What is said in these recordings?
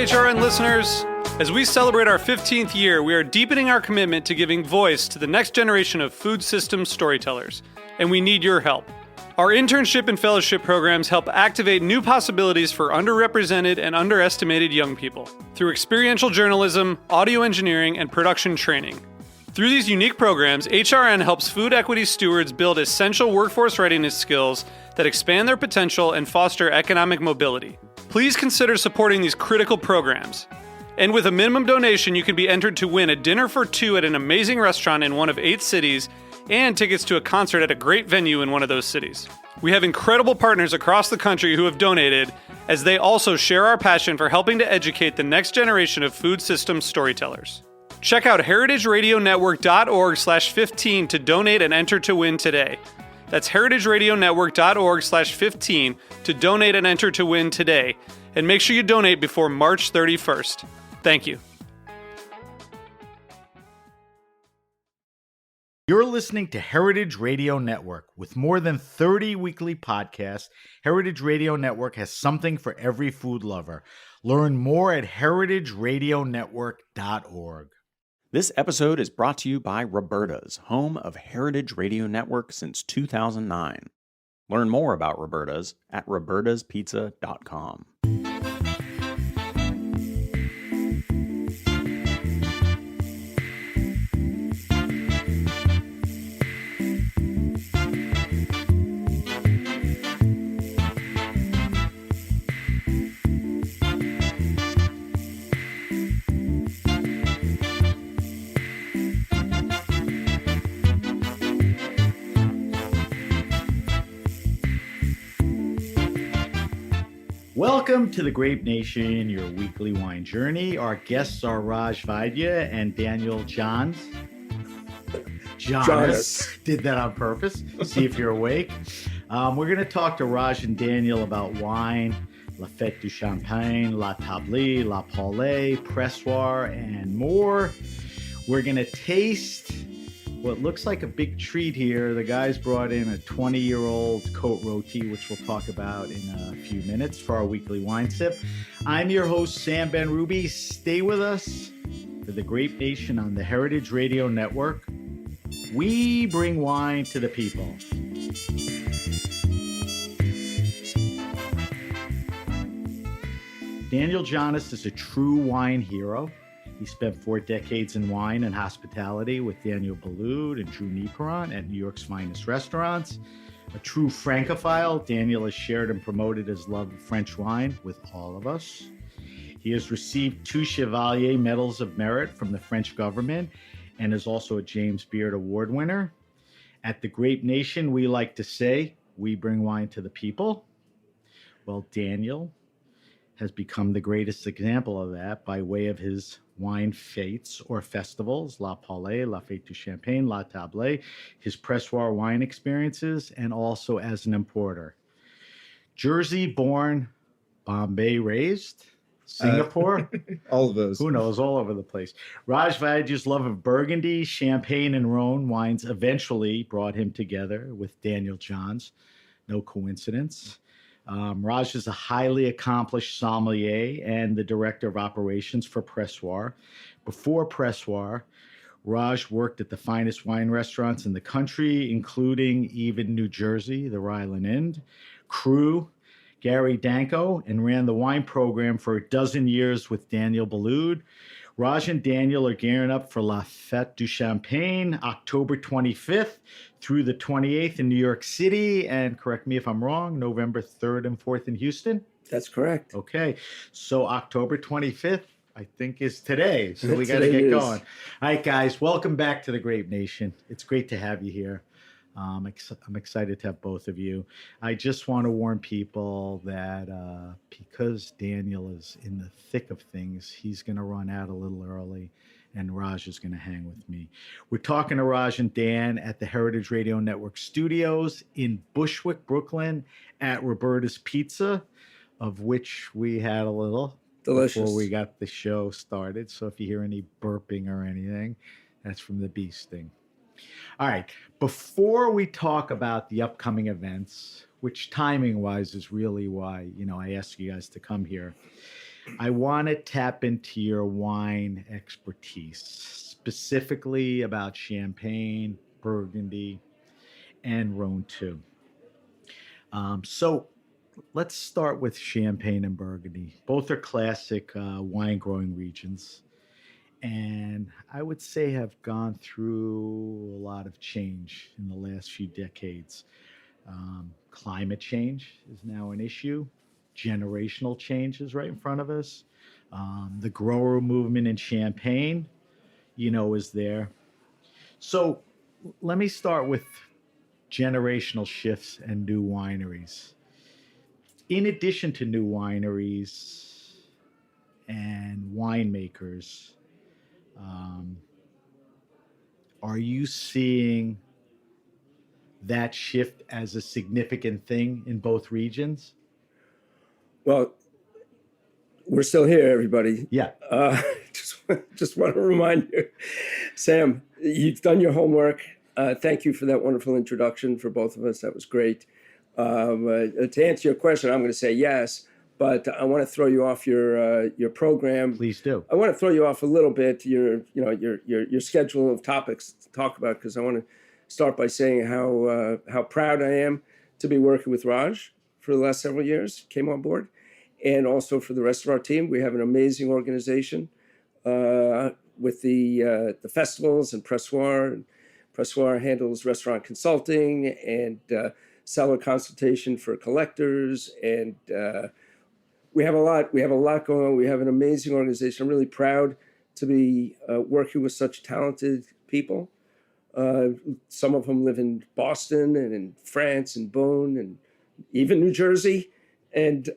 HRN listeners. As we celebrate our 15th year, we are deepening our commitment to giving voice to the next generation of food systems storytellers, and we need your help. Our internship and fellowship programs help activate new possibilities for underrepresented and underestimated young people through experiential journalism, audio engineering, and production training. Through these unique programs, HRN helps food equity stewards build essential workforce readiness skills that expand their potential and foster economic mobility. Please consider supporting these critical programs. And with a minimum donation, you can be entered to win a dinner for two at an amazing restaurant in one of 8 cities and tickets to a concert at a great venue in one of those cities. We have incredible partners across the country who have donated, as they also share our passion for helping to educate the next generation of food systems storytellers. Check out heritageradionetwork.org/15 to donate and enter to win today. That's heritageradionetwork.org/15 to donate and enter to win today. And make sure you donate before March 31st. Thank you. You're listening to Heritage Radio Network. With more than 30 weekly podcasts, Heritage Radio Network has something for every food lover. Learn more at heritageradionetwork.org. This episode is brought to you by Roberta's, home of Heritage Radio Network since 2009. Learn more about Roberta's at robertaspizza.com. Welcome to the Grape Nation, your weekly wine journey. Our guests are Raj Vaidya and Daniel Johns. Jonas. Did that on purpose. See if you're awake. We're going to talk to Raj and Daniel about wine, La Fête du Champagne, La Table, La Paulée, Pressoir, and more. We're going to taste what looks like a big treat here. The guys brought in a 20-year-old Côte Rôtie, which we'll talk about in a few minutes for our weekly wine sip. I'm your host, Sam Ben-Ruby. Stay with us for the Grape Nation on the Heritage Radio Network. We bring wine to the people. Daniel Jonas is a true wine hero. He spent 4 decades in wine and hospitality with Daniel Boulud and Drew Niperon at New York's finest restaurants. A true Francophile, Daniel has shared and promoted his love of French wine with all of us. He has received 2 Chevalier Medals of Merit from the French government and is also a James Beard Award winner. At the Grape Nation, we like to say, we bring wine to the people. Well, Daniel has become the greatest example of that by way of his wine fetes or festivals, La Paulée, La Fête du Champagne, La Table, his Pressoir wine experiences, and also as an importer. Jersey born, Bombay raised, Singapore, all of those. Who knows, all over the place. Raj Vaidya's love of Burgundy, Champagne, and Rhone wines eventually brought him together with Daniel Johns. No coincidence. Raj is a highly accomplished sommelier and the director of operations for Pressoir. Before Pressoir, Raj worked at the finest wine restaurants in the country, including even New Jersey, the Ryland Inn, Crew, Gary Danko, and ran the wine program for a dozen years with Daniel Boulud. Raj and Daniel are gearing up for La Fête du Champagne, October 25th through the 28th in New York City, and correct me if I'm wrong, November 3rd and 4th in Houston? That's correct. Okay, so October 25th, I think, is today, so we got to get going. All right, guys, welcome back to the Grape Nation. It's great to have you here. I'm excited to have both of you. I just want to warn people that because Daniel is in the thick of things, he's going to run out a little early, and Raj is going to hang with me. We're talking to Raj and Dan at the Heritage Radio Network studios in Bushwick, Brooklyn, at Roberta's Pizza, of which we had a little delicious before we got the show started. So if you hear any burping or anything, that's from the bee sting. All right, before we talk about the upcoming events, which timing-wise is really why, I asked you guys to come here, I want to tap into your wine expertise, specifically about Champagne, Burgundy, and Rhone too. So let's start with Champagne and Burgundy. Both are classic wine growing regions, and I would say have gone through a lot of change in the last few decades. Climate change is now an issue. Generational change is right in front of us. The grower movement in Champagne, is there. So let me start with generational shifts and new wineries. In addition to new wineries and winemakers, um, are you seeing that shift as a significant thing in both regions? Well, we're still here, everybody. Yeah. Just want to remind you, Sam, you've done your homework. Thank you for that wonderful introduction for both of us. That was great. To answer your question, I'm going to say yes, but I want to throw you off your program. Please do. I want to throw you off a little bit, your schedule of topics to talk about, because I want to start by saying how proud I am to be working with Raj for the last several years, came on board, and also for the rest of our team. We have an amazing organization with the festivals and Pressoir. Pressoir handles restaurant consulting and seller consultation for collectors, and we have a lot going on. We have an amazing organization. I'm really proud to be working with such talented people. Some of them live in Boston and in France and Beaune and even New Jersey. And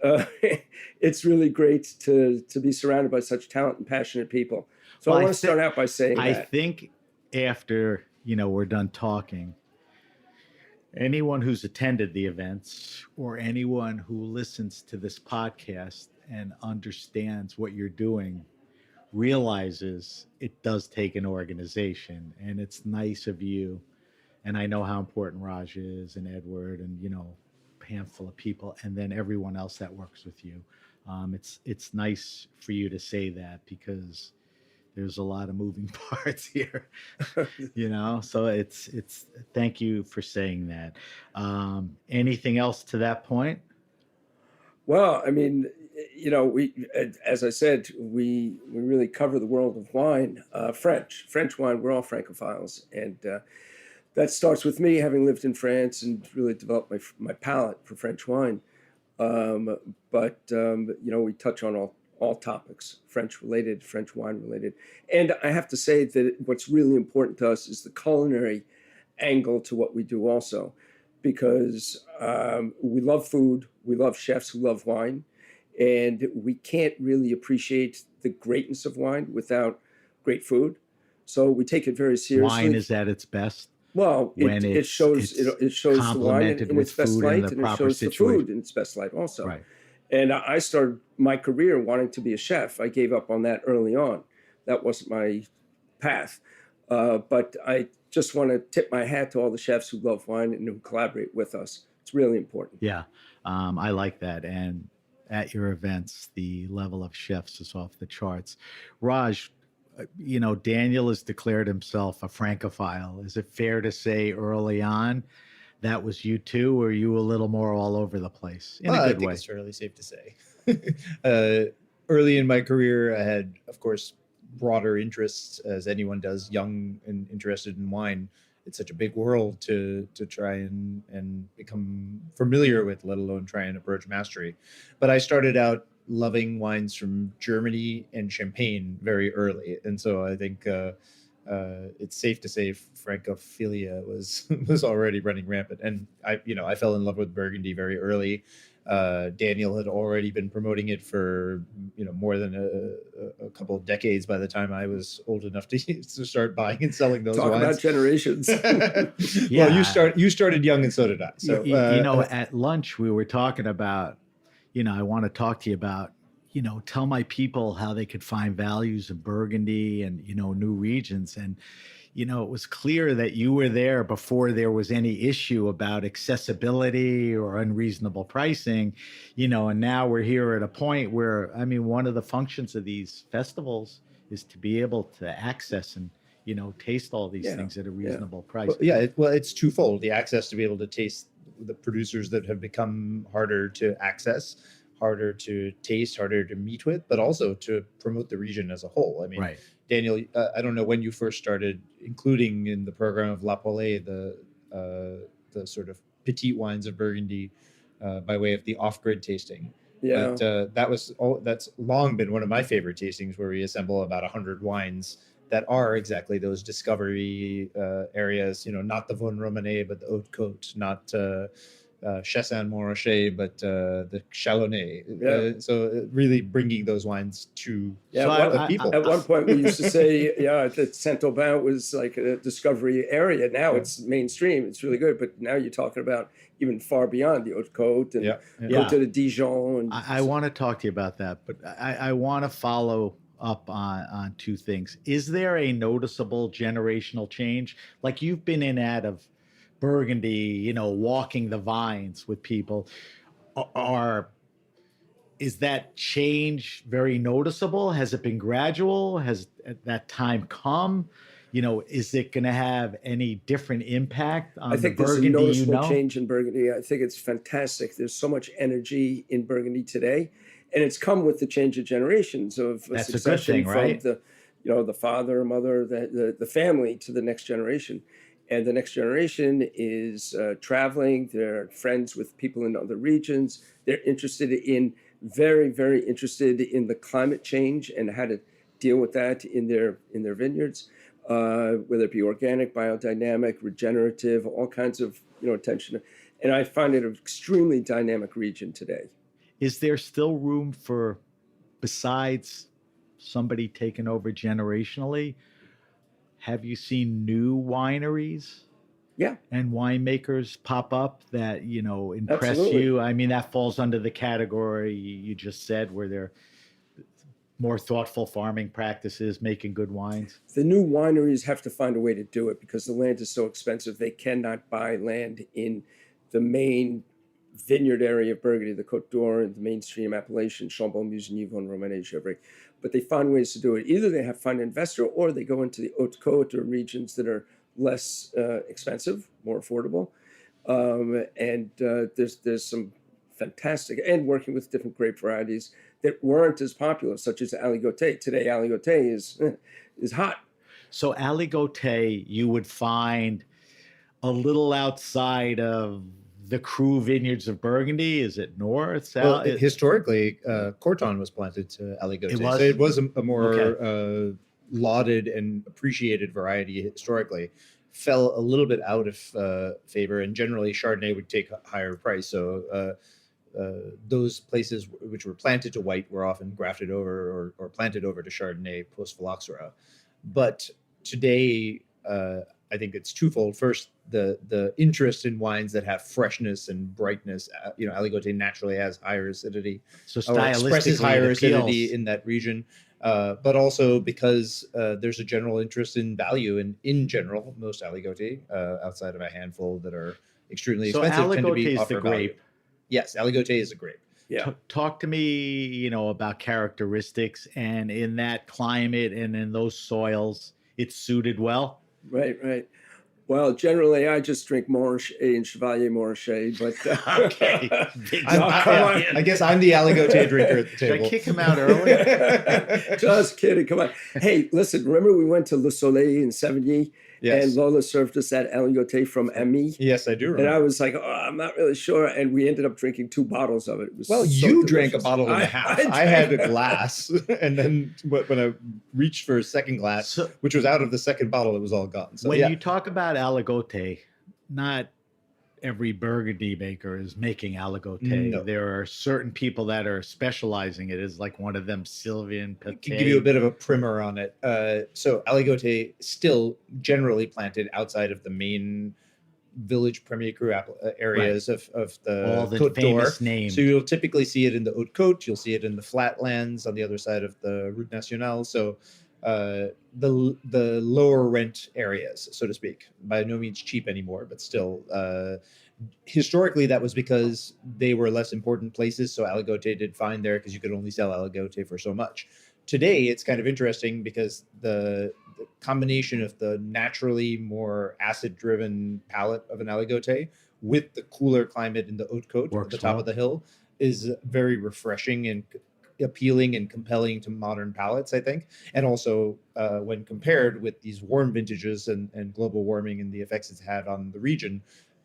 it's really great to be surrounded by such talented and passionate people. So I want to start out by saying I that. think after, we're done talking, anyone who's attended the events or anyone who listens to this podcast and understands what you're doing realizes it does take an organization, and it's nice of you. And I know how important Raj is and Edward and, a handful of people, and then everyone else that works with you. It's nice for you to say that, because there's a lot of moving parts here, so it's thank you for saying that. Anything else to that point? Well, I mean, we, as I said, we really cover the world of wine, French wine. We're all Francophiles, and that starts with me having lived in France and really developed my palate for French wine. But we touch on all topics, French related, French wine related. And I have to say that what's really important to us is the culinary angle to what we do also, because we love food, we love chefs who love wine, and we can't really appreciate the greatness of wine without great food. So we take it very seriously. Wine is at its best. Well, it shows the wine in its best light, and it shows the food in its best light also. Right. And I started my career wanting to be a chef. I gave up on that early on. That wasn't my path. But I just want to tip my hat to all the chefs who love wine and who collaborate with us. It's really important. Yeah, I like that. And at your events, the level of chefs is off the charts. Raj, Daniel has declared himself a Francophile. Is it fair to say early on that was you too, or are you a little more all over the place in a good I think way? it's fairly safe to say. Early in my career, I had, of course, broader interests, as anyone does, young and interested in wine. It's such a big world to try and become familiar with, let alone try and approach mastery. But I started out loving wines from Germany and Champagne very early, and so I think it's safe to say Francophilia was already running rampant. And I fell in love with Burgundy very early. Daniel had already been promoting it for more than a couple of decades by the time I was old enough to start buying and selling those Talk wines. about generations. Yeah. Well, you started young, and so did I. So at lunch we were talking about, I want to talk to you about, tell my people how they could find values in Burgundy and, new regions. And, it was clear that you were there before there was any issue about accessibility or unreasonable pricing, and now we're here at a point where, one of the functions of these festivals is to be able to access and, taste all these things at a reasonable price. Well, it's twofold. The access to be able to taste the producers that have become harder to access, harder to taste, harder to meet with, but also to promote the region as a whole. Right. Daniel, I don't know when you first started including in the program of La Paulée the sort of petite wines of Burgundy by way of the off-grid tasting. Yeah. But that's long been one of my favorite tastings, where we assemble about 100 wines that are exactly those discovery areas. Not the Vosne Romanée, but the Haute Côte, not Chassagne Montrachet, but the Chalonnais. So really bringing those wines to the people. At one point, we used to say, that Saint-Aubin was like a discovery area. Now it's mainstream. It's really good. But now you're talking about even far beyond the Haute Côte and Côte de Dijon. And I want to talk to you about that, but I want to follow up on two things. Is there a noticeable generational change? Like, you've been in and out of Burgundy, walking the vines with people. Is that change very noticeable? Has it been gradual? Has that time come? Is it going to have any different impact on the Burgundy? I think there's a noticeable change in Burgundy. I think it's fantastic. There's so much energy in Burgundy today, and it's come with the change of generations of That's succession, a good thing, right? From the father, mother, the family to the next generation. And the next generation is traveling. They're friends with people in other regions. They're very, very interested in the climate change and how to deal with that in their vineyards, whether it be organic, biodynamic, regenerative, all kinds of attention. And I find it an extremely dynamic region today. Is there still room for, besides somebody taking over generationally, have you seen new wineries? Yeah. And winemakers pop up that, impress Absolutely. you? That falls under the category you just said, where they're more thoughtful farming practices, making good wines. The new wineries have to find a way to do it because the land is so expensive. They cannot buy land in the main vineyard area of Burgundy, the Côte d'Or, and the mainstream appellation, Chambon, Musigny, Vosne Romanée, Gevrey. But they find ways to do it. Either they have to find an investor, or they go into the Haute Côte or regions that are less expensive, more affordable. And there's some fantastic, and working with different grape varieties that weren't as popular, such as Aligoté. Today, Aligoté is hot. So Aligoté, you would find a little outside of the Cru vineyards of Burgundy. Is it north, south? Well, historically, Corton was planted to Aligoté. It was? So it was a more lauded and appreciated variety historically. Fell a little bit out of favor, and generally Chardonnay would take a higher price. So those places which were planted to white were often grafted over or planted over to Chardonnay post-phylloxera. But today, I think it's twofold. First, the interest in wines that have freshness and brightness. Aligoté naturally has higher acidity, so expresses higher acidity appeals. in that region. But also because there's a general interest in value, and in general, most Aligoté, outside of a handful that are extremely expensive, tend to be is the value. grape. Yes, Aligoté is a grape. Yeah. Talk to me, about characteristics, and in that climate and in those soils, it's suited well. Right. Well, generally, I just drink Montrachet and Chevalier Montrachet, but Okay. I guess I'm the Aligoté drinker at the Should table. I kick him out early? Just kidding. Come on. Hey, listen, remember we went to Le Soleil in Sevigny? Yes. And Lola served us that Aligoté from Ami. Yes, I do remember. And I was like, I'm not really sure. And we ended up drinking 2 bottles of it. It was Well, so you drank a delicious. bottle and a half. I had a glass, and then when I reached for a second glass, So- which was out of the second bottle, it was all gone. So When yeah, you talk about Aligoté, not every Burgundy maker is making Aligoté. No. There are certain people that are specializing it. Is like one of them, Sylvain I Petit. can give you a bit of a primer on it. So Aligoté still generally planted outside of the main village premier cru areas of All the the Côte d'Or. famous names. So you'll typically see it in the Haute Côte. You'll see it in the flatlands on the other side of the Route Nationale. So the lower rent areas, so to speak, by no means cheap anymore, but still. Historically, that was because they were less important places. So aligoté did fine there because you could only sell aligoté for so much. Today, it's kind of interesting because the combination of the naturally more acid-driven palate of an aligoté with the cooler climate in the Haute Côte at the top well. of the hill is very refreshing and appealing and compelling to modern palates, I think. And also when compared with these warm vintages and global warming and the effects it's had on the region,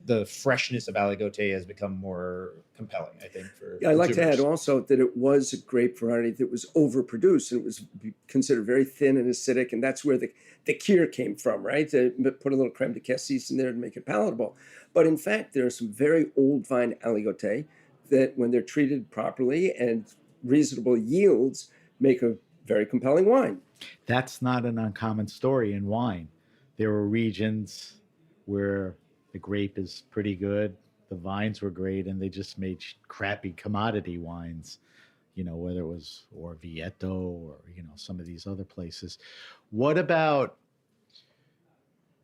the freshness of aligoté has become more compelling, I think, for I'd like to consumers. add also that it was a grape variety that was overproduced, and it was considered very thin and acidic, and that's where the cure came from, right? To put a little creme de cassis in there to make it palatable. But in fact, there are some very old vine aligoté that, when they're treated properly and reasonable yields, make a very compelling wine. That's not an uncommon story in wine. There were regions where the grape is pretty good, the vines were great, and they just made crappy commodity wines, whether it was Orvieto or, some of these other places. What about,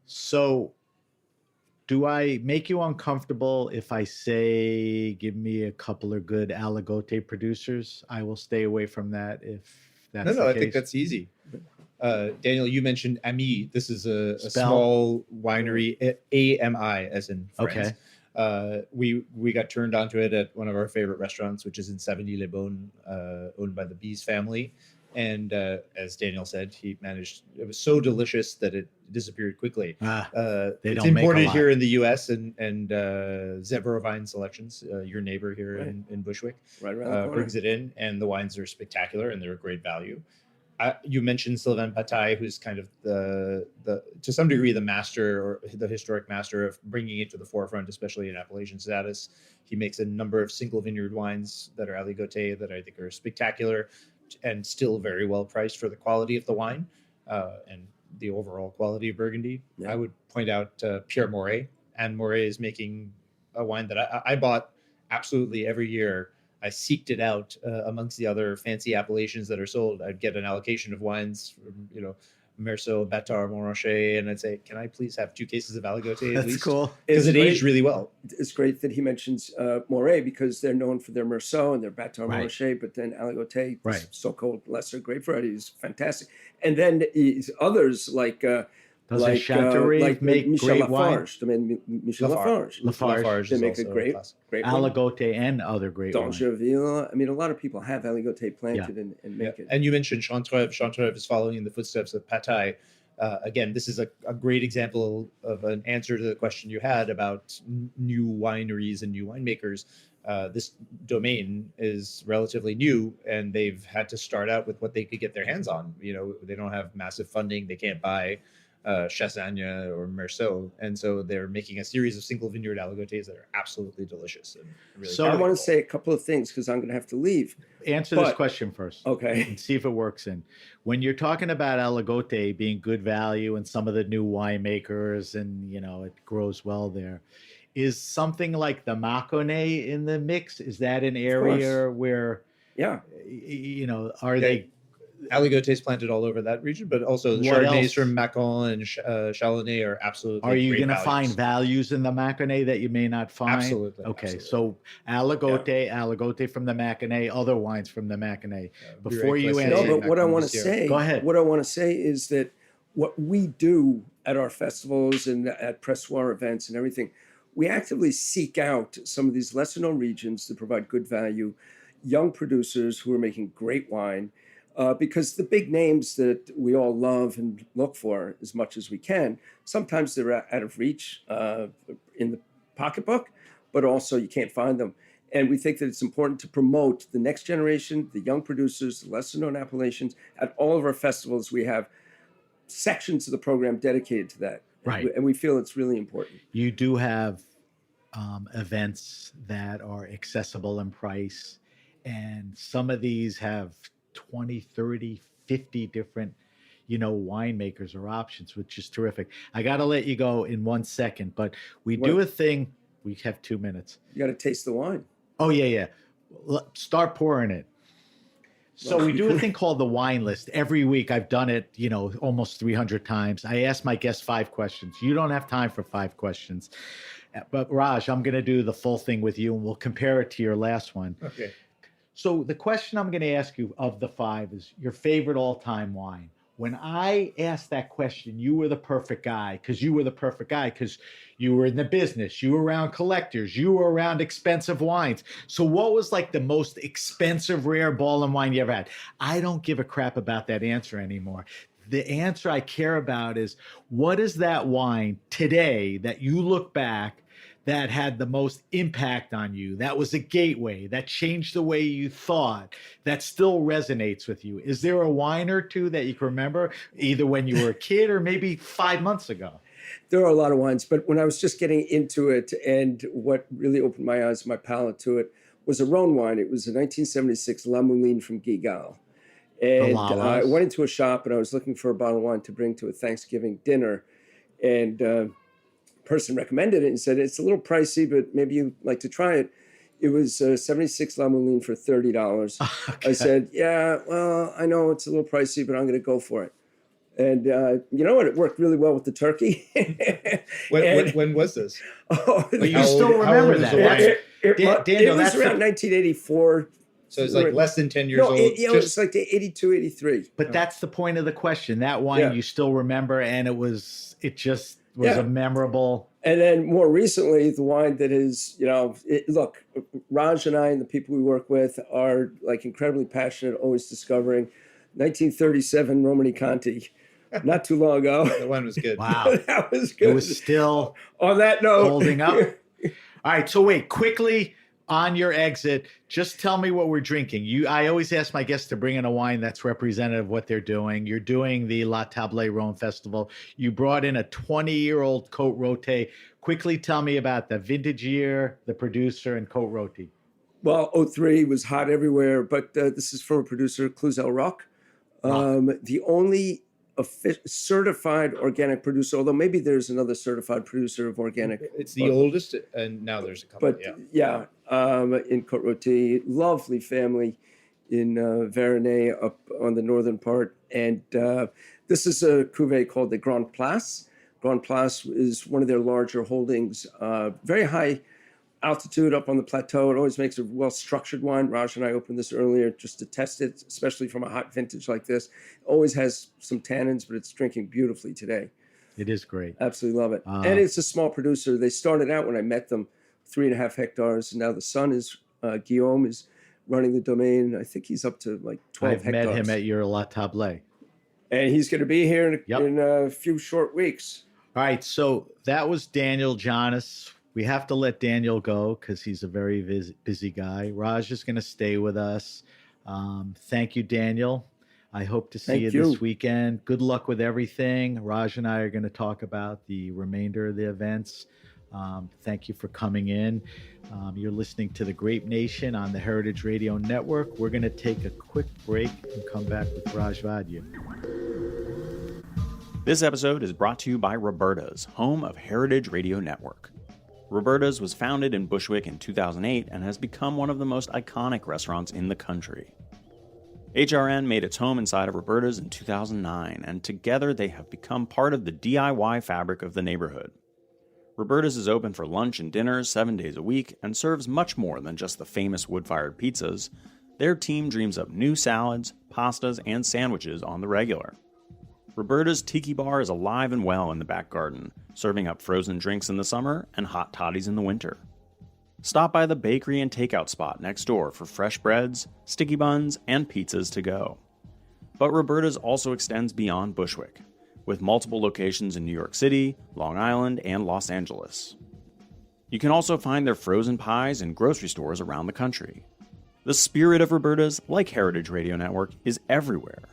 so do I make you uncomfortable if I say, give me a couple of good aligoté producers? I will stay away from that if that's the I case. think that's easy. Daniel, you mentioned Ami. This is a Spell? small winery, AMI, as in France. Okay. We got turned onto it at one of our favorite restaurants, which is in Savigny-les-Beaunes, owned by the Bees family. And as Daniel said, it was so delicious that it disappeared quickly. It's imported here in the U.S. and Zevro Vine Selections, your neighbor here in Bushwick, right around the corner, brings it in, and the wines are spectacular and they're a great value. You mentioned Sylvain Bataille, who's kind of the to some degree the master or the historic master of bringing it to the forefront, especially in appellation status. He makes a number of single vineyard wines that are aligoté that I think are spectacular and still very well priced for the quality of the wine and the overall quality of Burgundy. Yeah. I would point out Pierre Moret. Anne Moret is making a wine that I bought absolutely every year. I seeked it out amongst the other fancy appellations that are sold. I'd get an allocation of wines from, Meursault, Batard, Montrachet, and I'd say, can I please have 2 cases of aligoté at least? That's cool. Because it aged really well. It's great that he mentions Moret because they're known for their Meursault and their Batard, Montrachet, but then aligoté, so-called lesser grape variety, is fantastic. And then others like... Chanteurie make Michel great Lafarge. wine? I mean, Michel Lafarge. Lafarge they make a great aligoté and other great wine. D'Angeville. I mean, a lot of people have aligoté planted and make it. And you mentioned Chantreuve. Chantreuve is following in the footsteps of Bataille. Again, this is a great example of an answer to the question you had about new wineries and new winemakers. This domain is relatively new, and they've had to start out with what they could get their hands on. They don't have massive funding. They can't buy Chassagne or Meursault, and so they're making a series of single vineyard aligotés that are absolutely delicious. And really so I want to say a couple of things because I'm going to have to leave. Answer this question first, okay, and see if it works. In when you're talking about aligoté being good value and some of the new winemakers, and it grows well there. Is something like the Mâconnais in the mix? Is that an area where, are they? Aligotés planted all over that region, but also the Chardonnays from Mâcon and Chalaonnais are absolutely. Are you going to find values in the Mâconnais that you may not find? Absolutely. Okay, absolutely. So aligoté from the Mâconnais, other wines from the Mâconnais. Before you answer, but what I want to say, go ahead. What I want to say is that what we do at our festivals and at pressoir events and everything, we actively seek out some of these lesser known regions to provide good value, young producers who are making great wine. Because the big names that we all love and look for as much as we can, sometimes they're out of reach in the pocketbook, but also you can't find them. And we think that it's important to promote the next generation, the young producers, the lesser known appellations. At all of our festivals, we have sections of the program dedicated to that. Right. And we feel it's really important. You do have events that are accessible in price, and some of these have 20, 30, 50 different, winemakers or options, which is terrific. I got to let you go in 1 second, but we do a thing. We have 2 minutes. You got to taste the wine. Oh, yeah. Start pouring it. So we do a thing called the wine list. Every week I've done it, almost 300 times. I ask my guests 5 questions. You don't have time for 5 questions. But Raj, I'm going to do the full thing with you and we'll compare it to your last one. Okay. So the question I'm going to ask you of the 5 is your favorite all-time wine. When I asked that question, you were the perfect guy because you were in the business. You were around collectors. You were around expensive wines. So what was like the most expensive rare ball and wine you ever had? I don't give a crap about that answer anymore. The answer I care about is what is that wine today that you look back that had the most impact on you, that was a gateway, that changed the way you thought, that still resonates with you? Is there a wine or two that you can remember, either when you were a kid or maybe 5 months ago? There are a lot of wines, but when I was just getting into it, and what really opened my eyes, my palate to it, was a Rhone wine. It was a 1976 La Mouline from Guigal. And I went into a shop and I was looking for a bottle of wine to bring to a Thanksgiving dinner. And person recommended it and said, it's a little pricey, but maybe you'd like to try it. It was 76 La Mouline for $30. Okay. I said, yeah, well, I know it's a little pricey, but I'm going to go for it. And you know what? It worked really well with the turkey. When was this? Oh, you still remember that? Daniel, it was around 1984. So it's like less than 10 years old. It's like 82, 83. But that's the point of the question. That wine you still remember, and it just was a memorable. And then more recently, the wine that is, look, Raj and I and the people we work with are like incredibly passionate, always discovering. 1937 Romani Conti, not too long ago. That one was good. Wow. That was good. It was still on that note holding up. All right. So wait, quickly on your exit, just tell me what we're drinking. I always ask my guests to bring in a wine that's representative of what they're doing. You're doing the La Table Rhone Festival. You brought in a 20-year-old Côte Rôtie. Quickly tell me about the vintage year, the producer, and Côte Rôtie. Well, 03 was hot everywhere, but this is from a producer, Cluzel Rock. The only certified organic producer, although maybe there's another certified producer of organic. It's the oldest, and now there's a couple. But in Côte Rôtie, lovely family in Varennes up on the northern part. And this is a cuvée called the Grand Place. Grand Place is one of their larger holdings, very high altitude up on the plateau. It always makes a well-structured wine. Raj and I opened this earlier just to test it, especially from a hot vintage like this. Always has some tannins, but it's drinking beautifully today. It is great. Absolutely love it. And it's a small producer. They started out when I met them, 3.5 hectares. And now the son is, Guillaume, is running the domain. I think he's up to like 12 hectares. I've met him at your La Table. And he's going to be here in a few short weeks. All right. So that was Daniel Jonas. We have to let Daniel go because he's a very busy guy. Raj is going to stay with us. Thank you, Daniel. I hope to see you this weekend. Good luck with everything. Raj and I are going to talk about the remainder of the events. Thank you for coming in. You're listening to The Grape Nation on the Heritage Radio Network. We're going to take a quick break and come back with Raj Vaidya. This episode is brought to you by Roberta's, home of Heritage Radio Network. Roberta's was founded in Bushwick in 2008 and has become one of the most iconic restaurants in the country. HRN made its home inside of Roberta's in 2009, and together they have become part of the DIY fabric of the neighborhood. Roberta's is open for lunch and dinners 7 days a week and serves much more than just the famous wood-fired pizzas. Their team dreams up new salads, pastas, and sandwiches on the regular. Roberta's Tiki Bar is alive and well in the back garden, serving up frozen drinks in the summer and hot toddies in the winter. Stop by the bakery and takeout spot next door for fresh breads, sticky buns, and pizzas to go. But Roberta's also extends beyond Bushwick, with multiple locations in New York City, Long Island, and Los Angeles. You can also find their frozen pies in grocery stores around the country. The spirit of Roberta's, like Heritage Radio Network, is everywhere.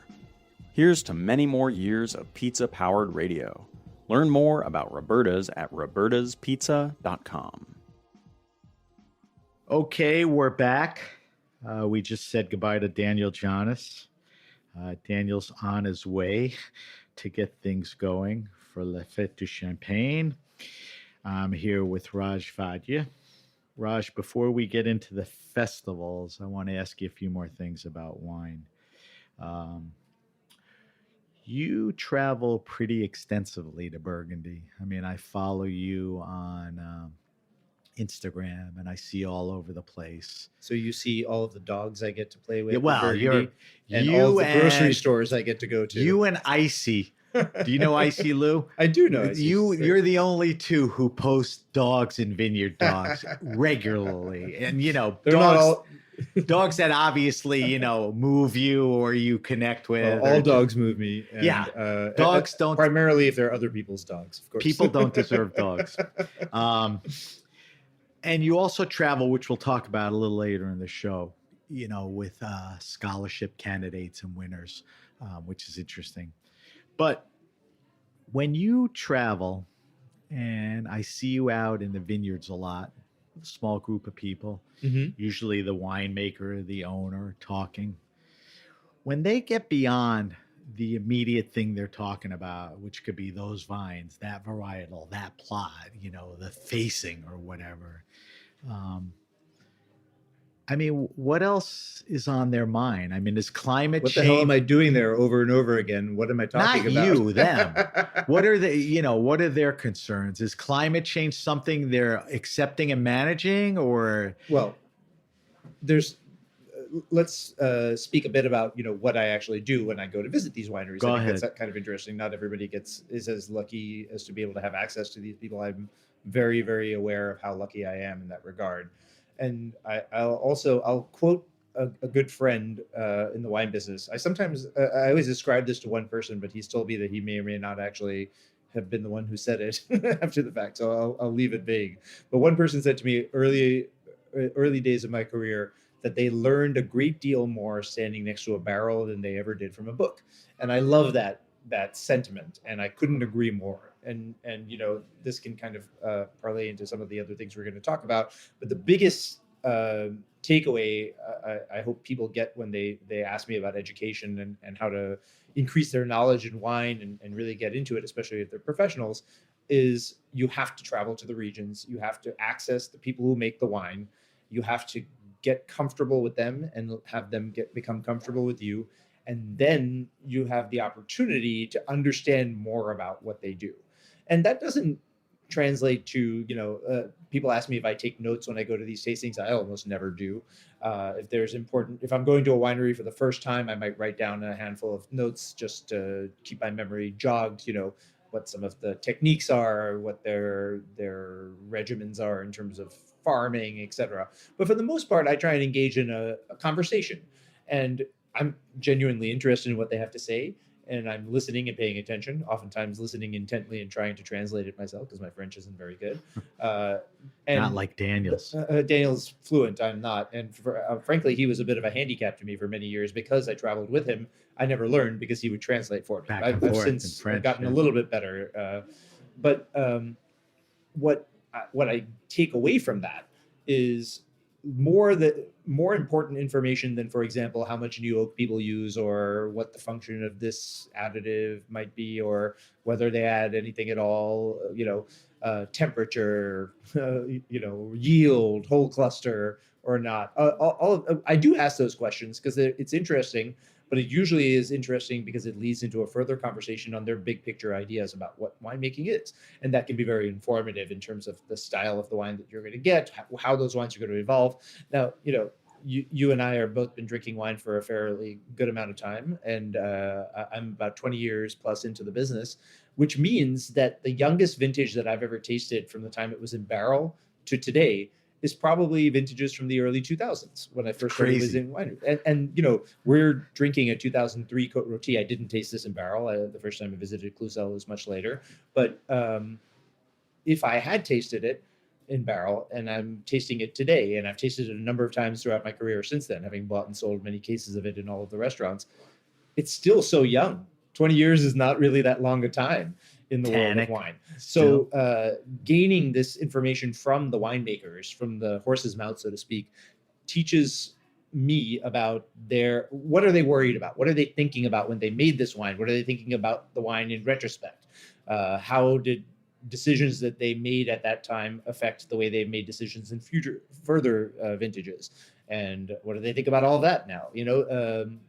Here's to many more years of pizza-powered radio. Learn more about Roberta's at robertaspizza.com. Okay, we're back. We just said goodbye to Daniel Jonas. Daniel's on his way to get things going for La Fête du Champagne. I'm here with Raj Vaidya. Raj, before we get into the festivals, I want to ask you a few more things about wine. Um, you travel pretty extensively to Burgundy. I mean, I follow you on Instagram and I see all over the place. So you see all of the dogs I get to play with Yeah, in well, Burgundy, and you all of the grocery and stores I get to go to. you and Icy. Do you know Icy Lou? I do know. Icy. You're the only two who post dogs and vineyard dogs regularly, and They're dogs not all. dogs that obviously move you or you connect with. All or dogs move me. And, Yeah. Dogs don't. Primarily if they're other people's dogs, of course. People don't deserve dogs. And you also travel, which we'll talk about a little later in the show, with scholarship candidates and winners, which is interesting. But when you travel, and I see you out in the vineyards a lot, a small group of people, usually the winemaker, the owner talking, when they get beyond the immediate thing they're talking about, which could be those vines, that varietal, that plot, the facing or whatever. I mean, what else is on their mind? I mean, is climate What change? the hell am I doing there over and over again? What am I talking Not about? you, them. What are what are their concerns? Is climate change something they're accepting and managing, or? Well, let's speak a bit about what I actually do when I go to visit these wineries. Go I think ahead. that's kind of interesting. Not everybody is as lucky as to be able to have access to these people. I'm very, very aware of how lucky I am in that regard. And I'll quote a good friend in the wine business. I always describe this to one person, but he's told me that he may or may not actually have been the one who said it after the fact. So I'll leave it vague. But one person said to me early days of my career that they learned a great deal more standing next to a barrel than they ever did from a book. And I love that sentiment, and I couldn't agree more. And this can kind of parlay into some of the other things we're going to talk about. But the biggest takeaway I hope people get when they ask me about education and how to increase their knowledge in wine and really get into it, especially if they're professionals, is you have to travel to the regions. You have to access the people who make the wine. You have to get comfortable with them and have them become comfortable with you. And then you have the opportunity to understand more about what they do. And that doesn't translate to, people ask me if I take notes when I go to these tastings. I almost never do. If I'm going to a winery for the first time, I might write down a handful of notes just to keep my memory jogged, what some of the techniques are, what their regimens are in terms of farming, etc. But for the most part, I try and engage in a conversation. And I'm genuinely interested in what they have to say, and I'm listening and paying attention, oftentimes listening intently and trying to translate it myself because my French isn't very good. And Not like Daniel's. Daniel's fluent, I'm not. And frankly, he was a bit of a handicap to me for many years because I traveled with him. I never learned because he would translate for me. Back and I've forth since in French, gotten yeah. a little bit better. But what I take away from that is more important information than, for example, how much new oak people use or what the function of this additive might be or whether they add anything at all, temperature, yield, whole cluster or not. I do ask those questions because it's interesting, but it usually is interesting because it leads into a further conversation on their big picture ideas about what winemaking is. And that can be very informative in terms of the style of the wine that you're going to get, how those wines are going to evolve. Now, you and I have both been drinking wine for a fairly good amount of time. And I'm about 20 years plus into the business, which means that the youngest vintage that I've ever tasted from the time it was in barrel to today is probably vintages from the early 2000s when I first started visiting winery. And we're drinking a 2003 Côte Rôtie. I didn't taste this in barrel. The first time I visited Clouseau was much later. But if I had tasted it in barrel and I'm tasting it today, and I've tasted it a number of times throughout my career since then, having bought and sold many cases of it in all of the restaurants, it's still so young. 20 years is not really that long a time in the world of wine. So gaining this information from the winemakers, from the horse's mouth, so to speak, teaches me about what are they worried about? What are they thinking about when they made this wine? What are they thinking about the wine in retrospect? How did decisions that they made at that time affect the way they've made decisions in further vintages? And what do they think about all that now?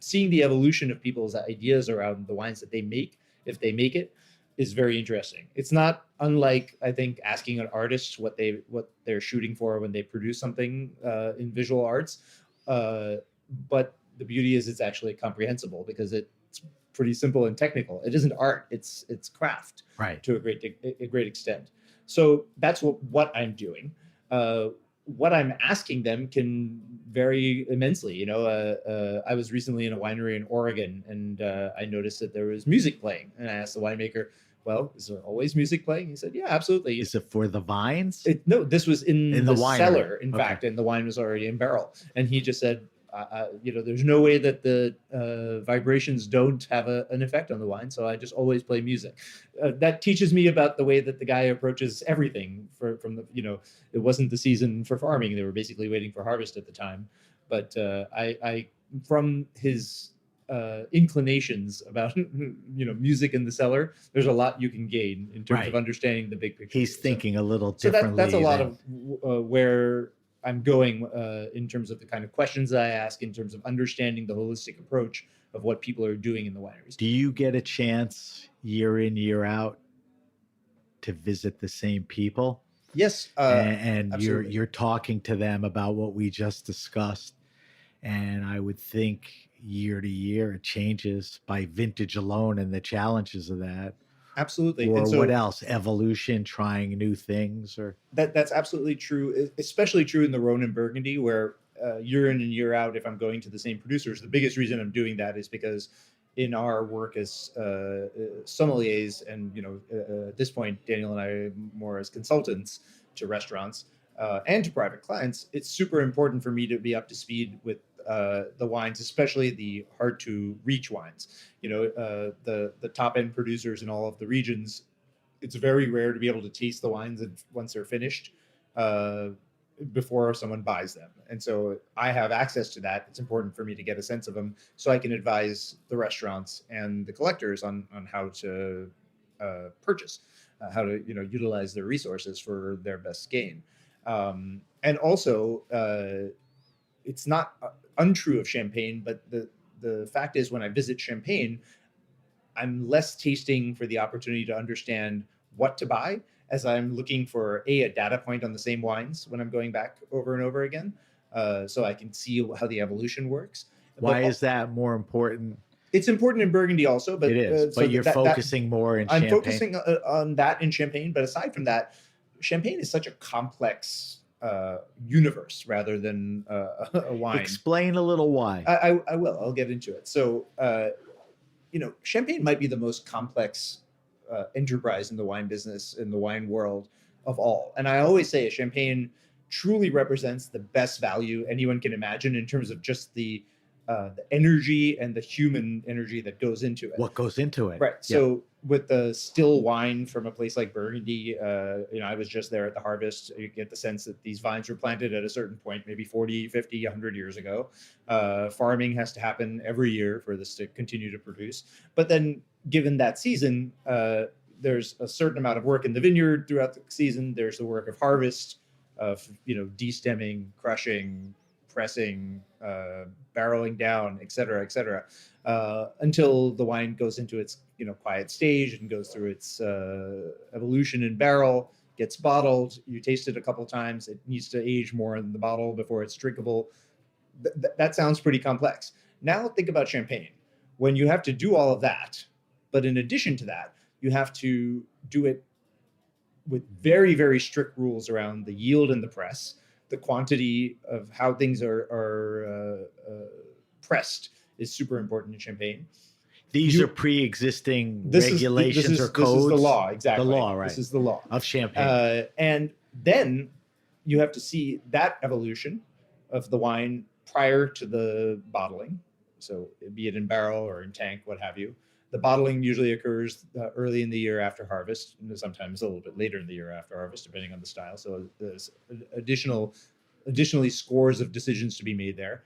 Seeing the evolution of people's ideas around the wines that they make, if they make it, is very interesting. It's not unlike, I think, asking an artist what they're shooting for when they produce something in visual arts. But the beauty is it's actually comprehensible because it's pretty simple and technical. It isn't art; it's craft, Right. to a great extent. So that's what I'm doing. What I'm asking them can vary immensely. I was recently in a winery in Oregon, and I noticed that there was music playing. And I asked the winemaker, "Well, is there always music playing?" He said, "Yeah, absolutely." Is it for the vines? No, this was in the winery. cellar, in Okay. fact, and the wine was already in barrel. And he just said, there's no way that the vibrations don't have an effect on the wine, so I just always play music. That teaches me about the way that the guy approaches everything. It wasn't the season for farming; they were basically waiting for harvest at the time. But I from his inclinations about music in the cellar, there's a lot you can gain in terms of understanding the big picture. He's thinking a little So differently. that's a lot of where I'm going in terms of the kind of questions that I ask, in terms of understanding the holistic approach of what people are doing in the wineries. Do you get a chance year in, year out to visit the same people? Yes, and absolutely. you're talking to them about what we just discussed. And I would think year to year it changes by vintage alone and the challenges of that. Absolutely. Or And so what else? Evolution, trying new things, or that's absolutely true, especially true in the Rhone and Burgundy, where year in and year out, if I'm going to the same producers, the biggest reason I'm doing that is because in our work as sommeliers, and at this point, Daniel and I are more as consultants to restaurants and to private clients, it's super important for me to be up to speed with the wines, especially the hard to reach wines. The top end producers in all of the regions, it's very rare to be able to taste the wines once they're finished before someone buys them. And so I have access to that. It's important for me to get a sense of them so I can advise the restaurants and the collectors on how to purchase, how to utilize their resources for their best gain. And also, it's not untrue of Champagne, but the fact is, when I visit Champagne, I'm less tasting for the opportunity to understand what to buy, as I'm looking for a data point on the same wines when I'm going back over and over again, so I can see how the evolution works. why is that more important? It's important in Burgundy also, but It is, but you're focusing more in Champagne. I'm focusing on that in Champagne, but aside from that, Champagne is such a complex universe rather than a wine. Explain a little why. I will. I'll get into it. So, Champagne might be the most complex enterprise in the wine business, in the wine world of all. And I always say Champagne truly represents the best value anyone can imagine in terms of just the energy and the human energy that goes into it. What goes into it? Right. Yeah. So with the still wine from a place like Burgundy, I was just there at the harvest. You get the sense that these vines were planted at a certain point, maybe 40, 50, 100 years ago. Farming has to happen every year for this to continue to produce. But then given that season, there's a certain amount of work in the vineyard throughout the season. There's the work of harvest, of, de-stemming, crushing, pressing, barreling down, et cetera, until the wine goes into its quiet stage and goes through its evolution in barrel, gets bottled. You taste it a couple times. It needs to age more in the bottle before it's drinkable. That sounds pretty complex. Now think about Champagne. When you have to do all of that, but in addition to that, you have to do it with very, very strict rules around the yield and the press. The quantity of how things are pressed is super important in Champagne. These are pre-existing regulations or codes. This is the law, exactly. The law, right? This is the law of Champagne. And then you have to see that evolution of the wine prior to the bottling. So be it in barrel or in tank, what have you. The bottling usually occurs early in the year after harvest, and sometimes a little bit later in the year after harvest, depending on the style. So there's additionally scores of decisions to be made there.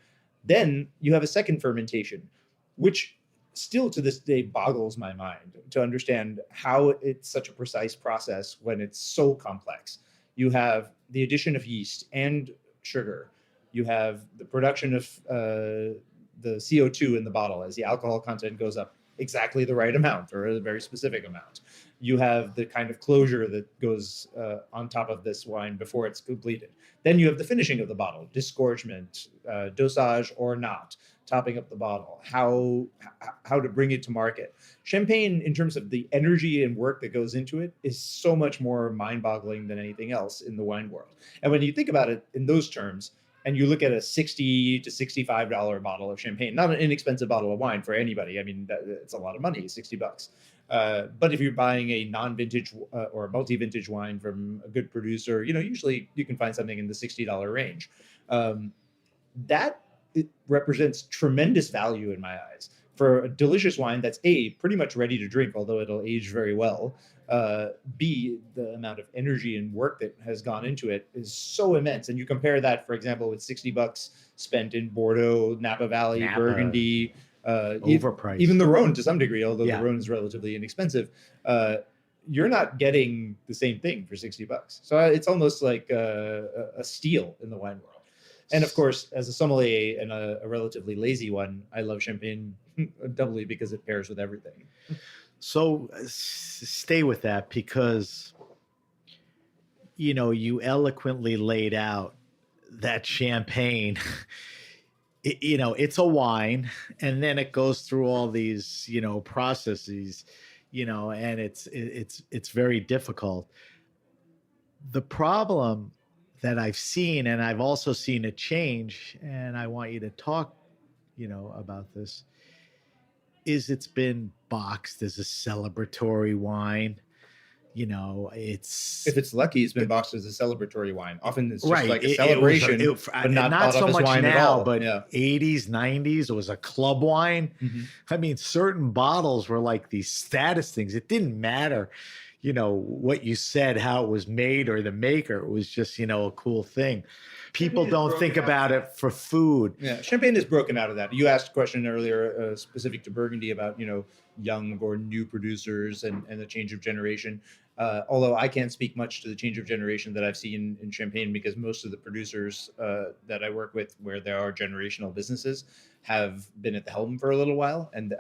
Then you have a second fermentation, which still to this day boggles my mind to understand how it's such a precise process when it's so complex. You have the addition of yeast and sugar. You have the production of the CO2 in the bottle as the alcohol content goes up exactly the right amount or a very specific amount. You have the kind of closure that goes on top of this wine before it's completed. Then you have the finishing of the bottle, disgorgement, dosage or not, topping up the bottle, how to bring it to market. Champagne, in terms of the energy and work that goes into it, is so much more mind-boggling than anything else in the wine world. And when you think about it in those terms, and you look at a $60 to $65 bottle of champagne, not an inexpensive bottle of wine for anybody. I mean, it's a lot of money, $60. But if you're buying a non-vintage or a multi-vintage wine from a good producer, usually you can find something in the $60 range. That represents tremendous value in my eyes for a delicious wine that's A, pretty much ready to drink, although it'll age very well. B, the amount of energy and work that has gone into it is so immense. And you compare that, for example, with $60 spent in Bordeaux, Napa Valley, Burgundy, overpriced. Even the Rhone to some degree, although Yeah. the Rhone is relatively inexpensive. You're not getting the same thing for $60. So it's almost like a steal in the wine world. And of course, as a sommelier and a relatively lazy one, I love champagne doubly because it pairs with everything. So stay with that because, you eloquently laid out that champagne, it's a wine and then it goes through all these, processes, and it's very difficult. The problem that I've seen, and I've also seen it change, and I want you to talk, about this, is it's been boxed as a celebratory wine. If it's lucky, it's been boxed as a celebratory wine. Often it's just right. like a celebration, but not so thought of as much wine now, at all. but Yeah. 80s, 90s, it was a club wine. Mhm. I mean, certain bottles were like these status things. It didn't matter, what you said, how it was made or the maker. It was just, a cool thing. People don't think about it for food. Yeah, champagne is broken out of that. You asked a question earlier specific to Burgundy about, young or new producers and the change of generation. Although I can't speak much to the change of generation that I've seen in champagne because most of the producers that I work with where there are generational businesses have been at the helm for a little while. And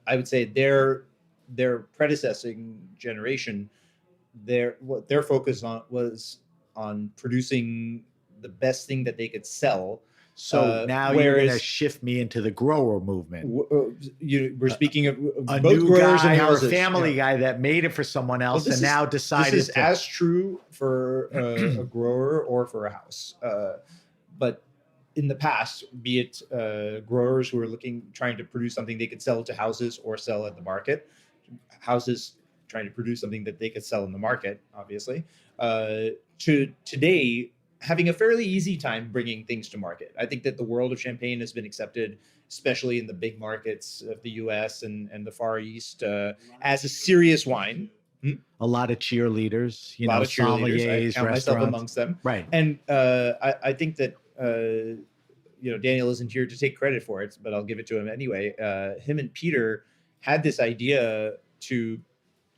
I would say their predecessing generation, what their focus was on producing the best thing that they could sell. So now you're going to shift me into the grower movement. We're speaking of A both new growers guy and or a houses. family guy that made it for someone else and now decided this is to. as true for a grower or for a house. But in the past, be it growers who are trying to produce something they could sell to houses or sell at the market, houses trying to produce something that they could sell in the market, obviously, to today, having a fairly easy time bringing things to market. I think that the world of champagne has been accepted, especially in the big markets of the US and the Far East, as a serious wine. A lot of cheerleaders, A lot of cheerleaders. I sommeliers, count myself restaurants. amongst them. Right. And I think that, Daniel isn't here to take credit for it, but I'll give it to him anyway. Him and Peter had this idea to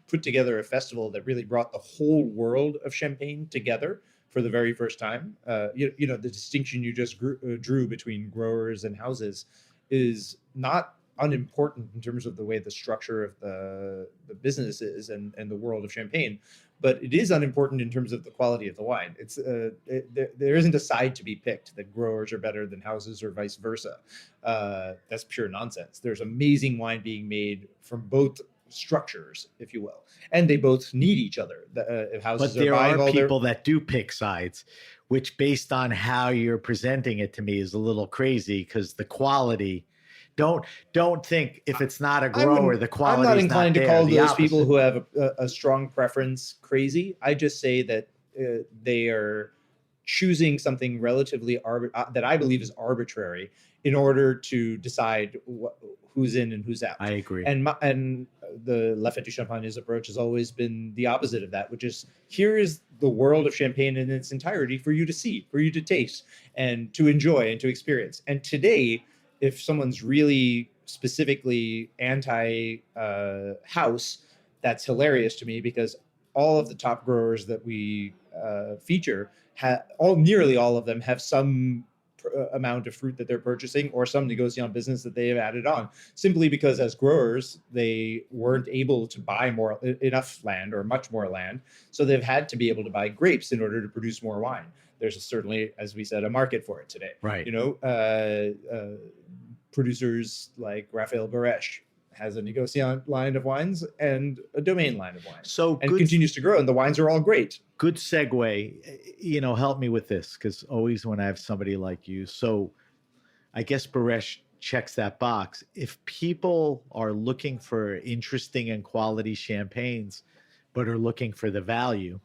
put together a festival that really brought the whole world of champagne together for the very first time. The distinction you just drew between growers and houses is not unimportant in terms of the way the structure of the business is and the world of champagne, but it is unimportant in terms of the quality of the wine. It's there isn't a side to be picked that growers are better than houses or vice versa. That's pure nonsense. There's amazing wine being made from both structures, if you will, and they both need each other. If houses but there buying are people that do pick sides, which based on how you're presenting it to me is a little crazy because the quality. Don't think if it's not a grower, the quality. I'm not inclined to call those people who have a strong preference crazy. I just say that they are choosing something relatively that I believe is arbitrary in order to decide who's in and who's out. I agree. And the La Fête du Champagne's approach has always been the opposite of that, which is here is the world of champagne in its entirety for you to see, for you to taste, and to enjoy and to experience. And today, if someone's really specifically anti house, that's hilarious to me, because all of the top growers that we feature, nearly all of them have some amount of fruit that they're purchasing or some negociant business that they have added on, simply because as growers they weren't able to buy enough land or much more land, so they've had to be able to buy grapes in order to produce more wine. There's certainly, as we said, a market for it today. Right. Producers like Raphael Baresh has a negociant line of wines and a domain line of wines. So and continues to grow, and the wines are all great. Good segue. Help me with this, because always when I have somebody like you, so I guess Baresh checks that box. If people are looking for interesting and quality champagnes, but are looking for the value,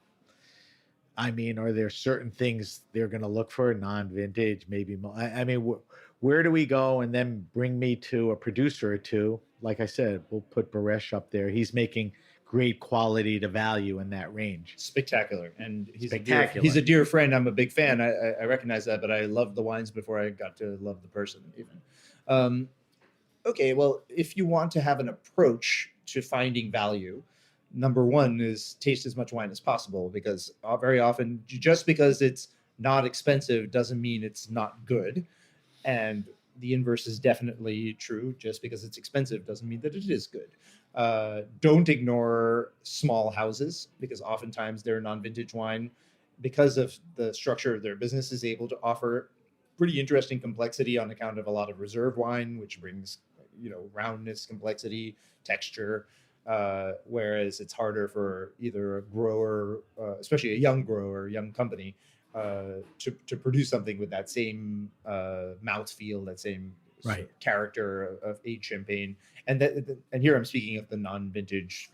I mean, are there certain things they're going to look for? Non-vintage, maybe. I mean, where do we go? And then bring me to a producer or two. Like I said, we'll put Baresh up there. He's making great quality to value in that range. Spectacular. And he's Spectacular. He's a dear friend. I'm a big fan. I recognize that, but I loved the wines before I got to love the person even. Okay, well, if you want to have an approach to finding value, number one is taste as much wine as possible, because very often, just because it's not expensive doesn't mean it's not good. And the inverse is definitely true. Just because it's expensive doesn't mean that it is good. Don't ignore small houses, because oftentimes their non-vintage wine, because of the structure of their business, is able to offer pretty interesting complexity on account of a lot of reserve wine, which brings, roundness, complexity, texture. Whereas it's harder for either a grower, especially a young grower, young company, to produce something with that same mouthfeel, that same right character of aged champagne. And here I'm speaking of the non-vintage,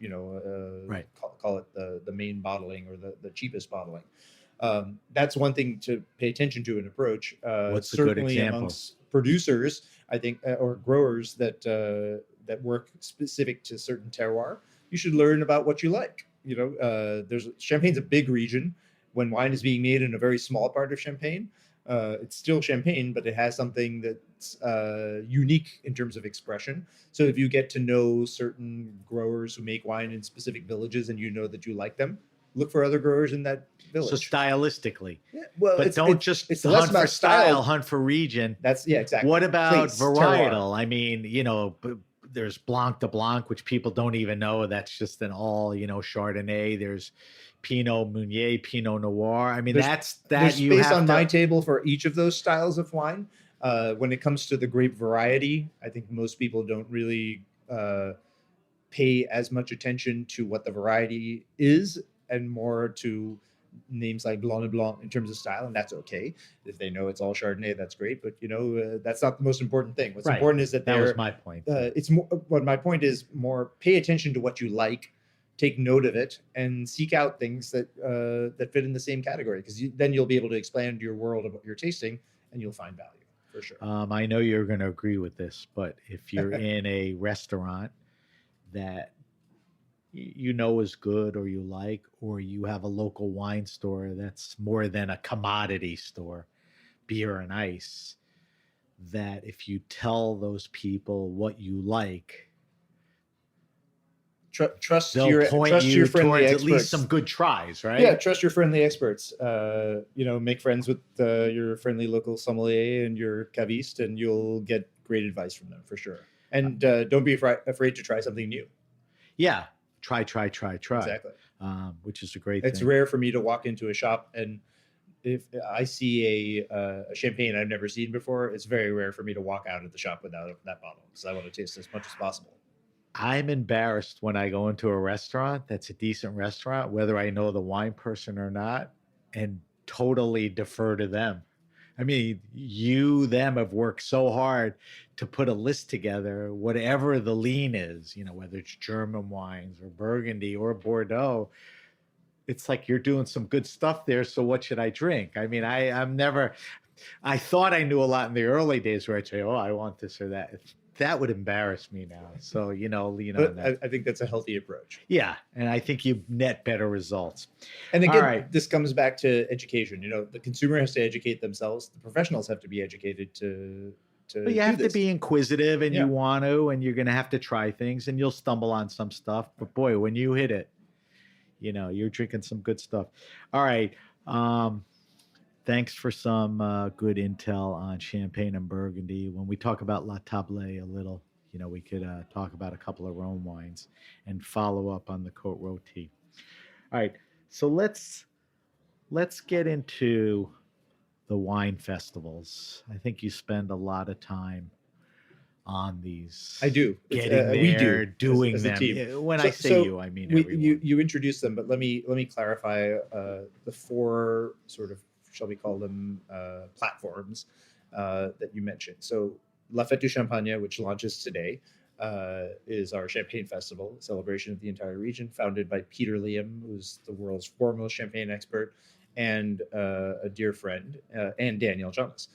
right. Call it the main bottling or the cheapest bottling. That's one thing to pay attention to and approach. What's a good example? Amongst producers, I think, or growers that work specific to certain terroir, you should learn about what you like. Champagne's a big region. When wine is being made in a very small part of Champagne, it's still Champagne, but it has something that's unique in terms of expression. So if you get to know certain growers who make wine in specific villages and you know that you like them, look for other growers in that village. So stylistically, well, but don't just it's hunt for style, hunt for region. That's exactly. What about Place, varietal? terroir. I mean, there's Blanc de Blanc, which people don't even know. That's just an all, Chardonnay. There's Pinot Meunier, Pinot Noir. I mean, there's you space have on to, my table for each of those styles of wine. When it comes to the grape variety, I think most people don't really pay as much attention to what the variety is, and more to names like Blanc de Blanc in terms of style, and that's okay. If they know it's all Chardonnay, that's great. But that's not the most important thing. What's important is that was my point. It's more. What my point is more: pay attention to what you like, take note of it, and seek out things that fit in the same category. Because then you'll be able to expand your world of what you're tasting, and you'll find value for sure. I know you're going to agree with this, but if you're in a restaurant that is good or you like, or you have a local wine store that's more than a commodity store, beer and ice, that if you tell those people what you like, trust they'll your point trust you your friendly towards experts. at least some good tries, right? Yeah, trust your friendly experts. Make friends with your friendly local sommelier and your caviste, and you'll get great advice from them for sure. And don't be afraid to try something new. Yeah. Try. Exactly. Which is a great It's thing. rare for me to walk into a shop, and if I see a champagne I've never seen before, it's very rare for me to walk out of the shop without that bottle, because I want to taste as much as possible. I'm embarrassed when I go into a restaurant that's a decent restaurant, whether I know the wine person or not, and totally defer to them. I mean, them have worked so hard to put a list together, whatever the lean is, whether it's German wines or Burgundy or Bordeaux. It's like you're doing some good stuff there. So what should I drink? I mean, I thought I knew a lot in the early days where I'd say, oh, I want this or that. That would embarrass me now. So, I think that's a healthy approach. Yeah. And I think you net better results. And again, right. This comes back to education. The consumer has to educate themselves. The professionals have to be educated to But you have to this. be inquisitive, and Yeah. you want to, and you're going to have to try things, and you'll stumble on some stuff. But boy, when you hit it, you're drinking some good stuff. All right. Thanks for some good intel on Champagne and Burgundy. When we talk about La Table a little, we could talk about a couple of Rhone wines and follow up on the Côte Rôtie. All right. So let's get into the wine festivals. I think you spend a lot of time on these. I do. Getting we there, do doing as a them. team. When So- I say so you, I mean we, everyone. you introduced them, but let me clarify the four sort of, shall we call them, platforms that you mentioned. So La Fête du Champagne, which launches today, is our champagne festival, a celebration of the entire region, founded by Peter Liam, who's the world's foremost champagne expert, and a dear friend, and Daniel Jonas.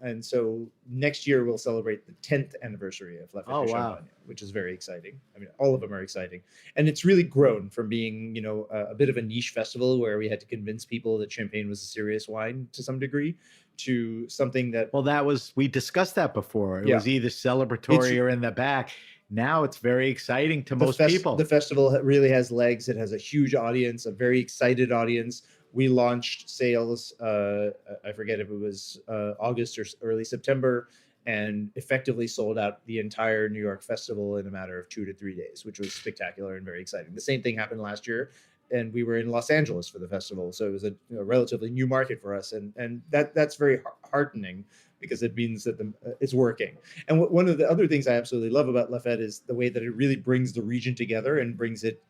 And so next year we'll celebrate the 10th anniversary of La Fête Oh, du wow. Champagne, which is very exciting. I mean, all of them are exciting. And it's really grown from being, a bit of a niche festival where we had to convince people that champagne was a serious wine to some degree, to something that Well, we discussed that before. It Yeah. was either celebratory It's- or in the back. Now it's very exciting to most people. The festival really has legs. It has a huge audience, a very excited audience. We launched sales, I forget if it was August or early September, and effectively sold out the entire New York festival in a matter of 2 to 3 days, which was spectacular and very exciting. The same thing happened last year, and we were in Los Angeles for the festival, so it was a relatively new market for us, and that's very heartening, because it means that it's working. And one of the other things I absolutely love about La Fête is the way that it really brings the region together and brings it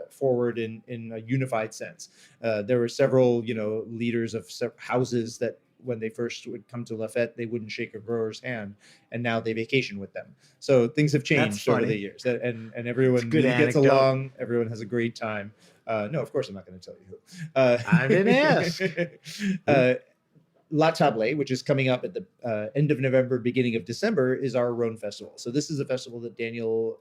forward in a unified sense. There were several, leaders of houses that when they first would come to La Fête, they wouldn't shake a grower's hand, and now they vacation with them. So things have changed over funny. the years, and everyone good really gets anecdote. along. Everyone has a great time. No, of course I'm not going to tell you who. I didn't ask. La Table, which is coming up at the end of November, beginning of December, is our Rhone Festival. So this is a festival that Daniel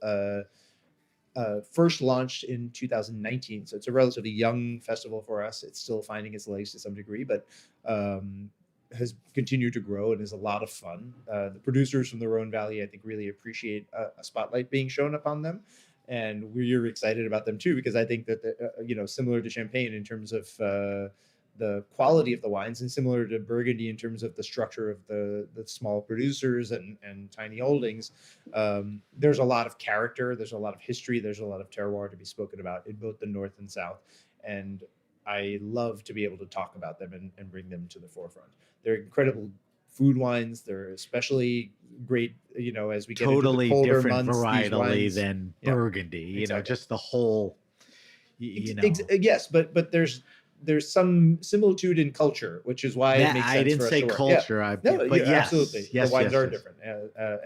first launched in 2019. So it's a relatively young festival for us. It's still finding its legs to some degree, but has continued to grow and is a lot of fun. The producers from the Rhone Valley, I think, really appreciate a spotlight being shown upon them. And we're excited about them too, because I think that, similar to Champagne in terms of the quality of the wines, and similar to Burgundy in terms of the structure of the small producers and tiny holdings, there's a lot of character, there's a lot of history, there's a lot of terroir to be spoken about in both the North and South. And I love to be able to talk about them and bring them to the forefront. They're incredible food wines. They're especially great, as we get Totally into the colder different months, these varietally wines- than Yeah, Burgundy. exactly. Just the whole. Yes, but there's some similitude in culture, which is why it makes sense I didn't for us say to work. culture. No, but yeah, yes, absolutely. Yes, the wines yes, are yes. different,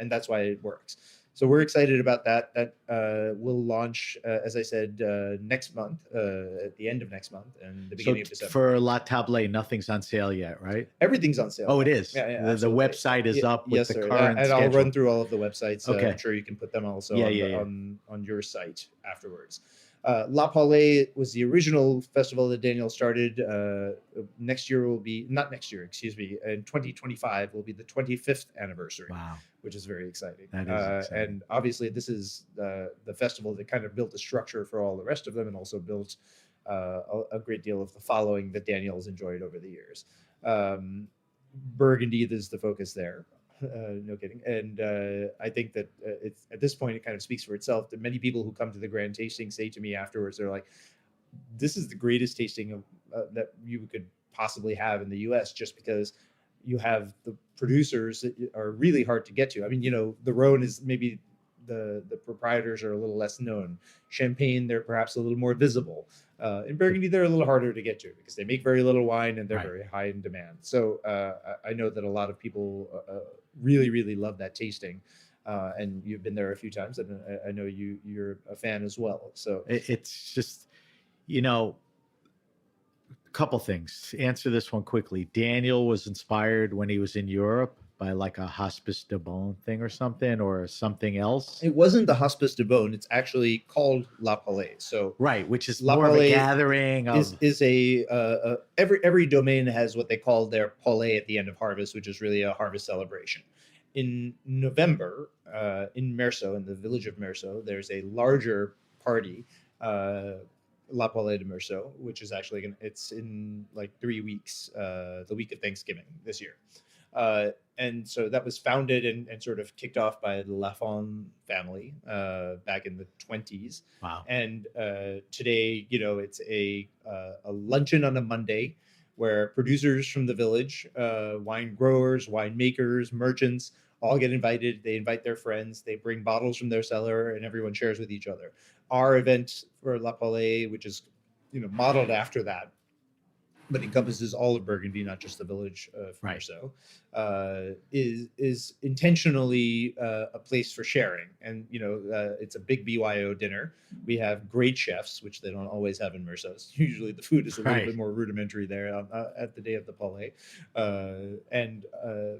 and that's why it works. So we're excited about that. That will launch, as I said, next month, at the end of next month and the beginning of December. For La Table, nothing's on sale yet, right? Everything's on sale. Oh, it is. Yeah, the absolutely. website is up with yes, the sir. current and schedule. I'll run through all of the websites. Okay. I'm sure you can put them also Yeah. on your site afterwards. La Palais was the original festival that Daniel started. Next year will be, not next year, excuse me, in 2025 will be the 25th anniversary. Wow. Which is very exciting. That is exciting. And obviously this is the festival that kind of built the structure for all the rest of them, and also built a great deal of the following that Daniel's enjoyed over the years. Burgundy is the focus there. No kidding. And I think that it's at this point, it kind of speaks for itself. That many people who come to the grand tasting say to me afterwards, they're like, this is the greatest tasting of that you could possibly have in the US, just because you have the producers that are really hard to get to. I mean, the Rhone is maybe the proprietors are a little less known. Champagne, they're perhaps a little more visible. In Burgundy, they're a little harder to get to because they make very little wine and they're Right. very high in demand. So I know that a lot of people really, really love that tasting. And you've been there a few times, and I know you're a fan as well. So It's just, a couple things. Answer this one quickly. Daniel was inspired when he was in Europe by like a Hospice de Beaune thing or something else. it wasn't the Hospice de Beaune. It's actually called La Palais. So Right, which is La more of a Palais gathering of. is every domain has what they call their Palais at the end of harvest, which is really a harvest celebration. in November, in Merceau, in the village of Merceau, there's a larger party, La Palais de Merceau, which is actually it's in like 3 weeks, the week of Thanksgiving this year. And so that was founded and sort of kicked off by the Lafon family back in the 20s. Wow. And today, it's a luncheon on a Monday where producers from the village, wine growers, winemakers, merchants, all get invited. They invite their friends. They bring bottles from their cellar, and everyone shares with each other. Our event for La Palais, which is modeled after that, but encompasses all of Burgundy, not just the village of Right. Merceau, is intentionally a place for sharing. And it's a big BYO dinner. We have great chefs, which they don't always have in Merceau. Usually the food is a little Right. bit more rudimentary there at the day of the Palais, and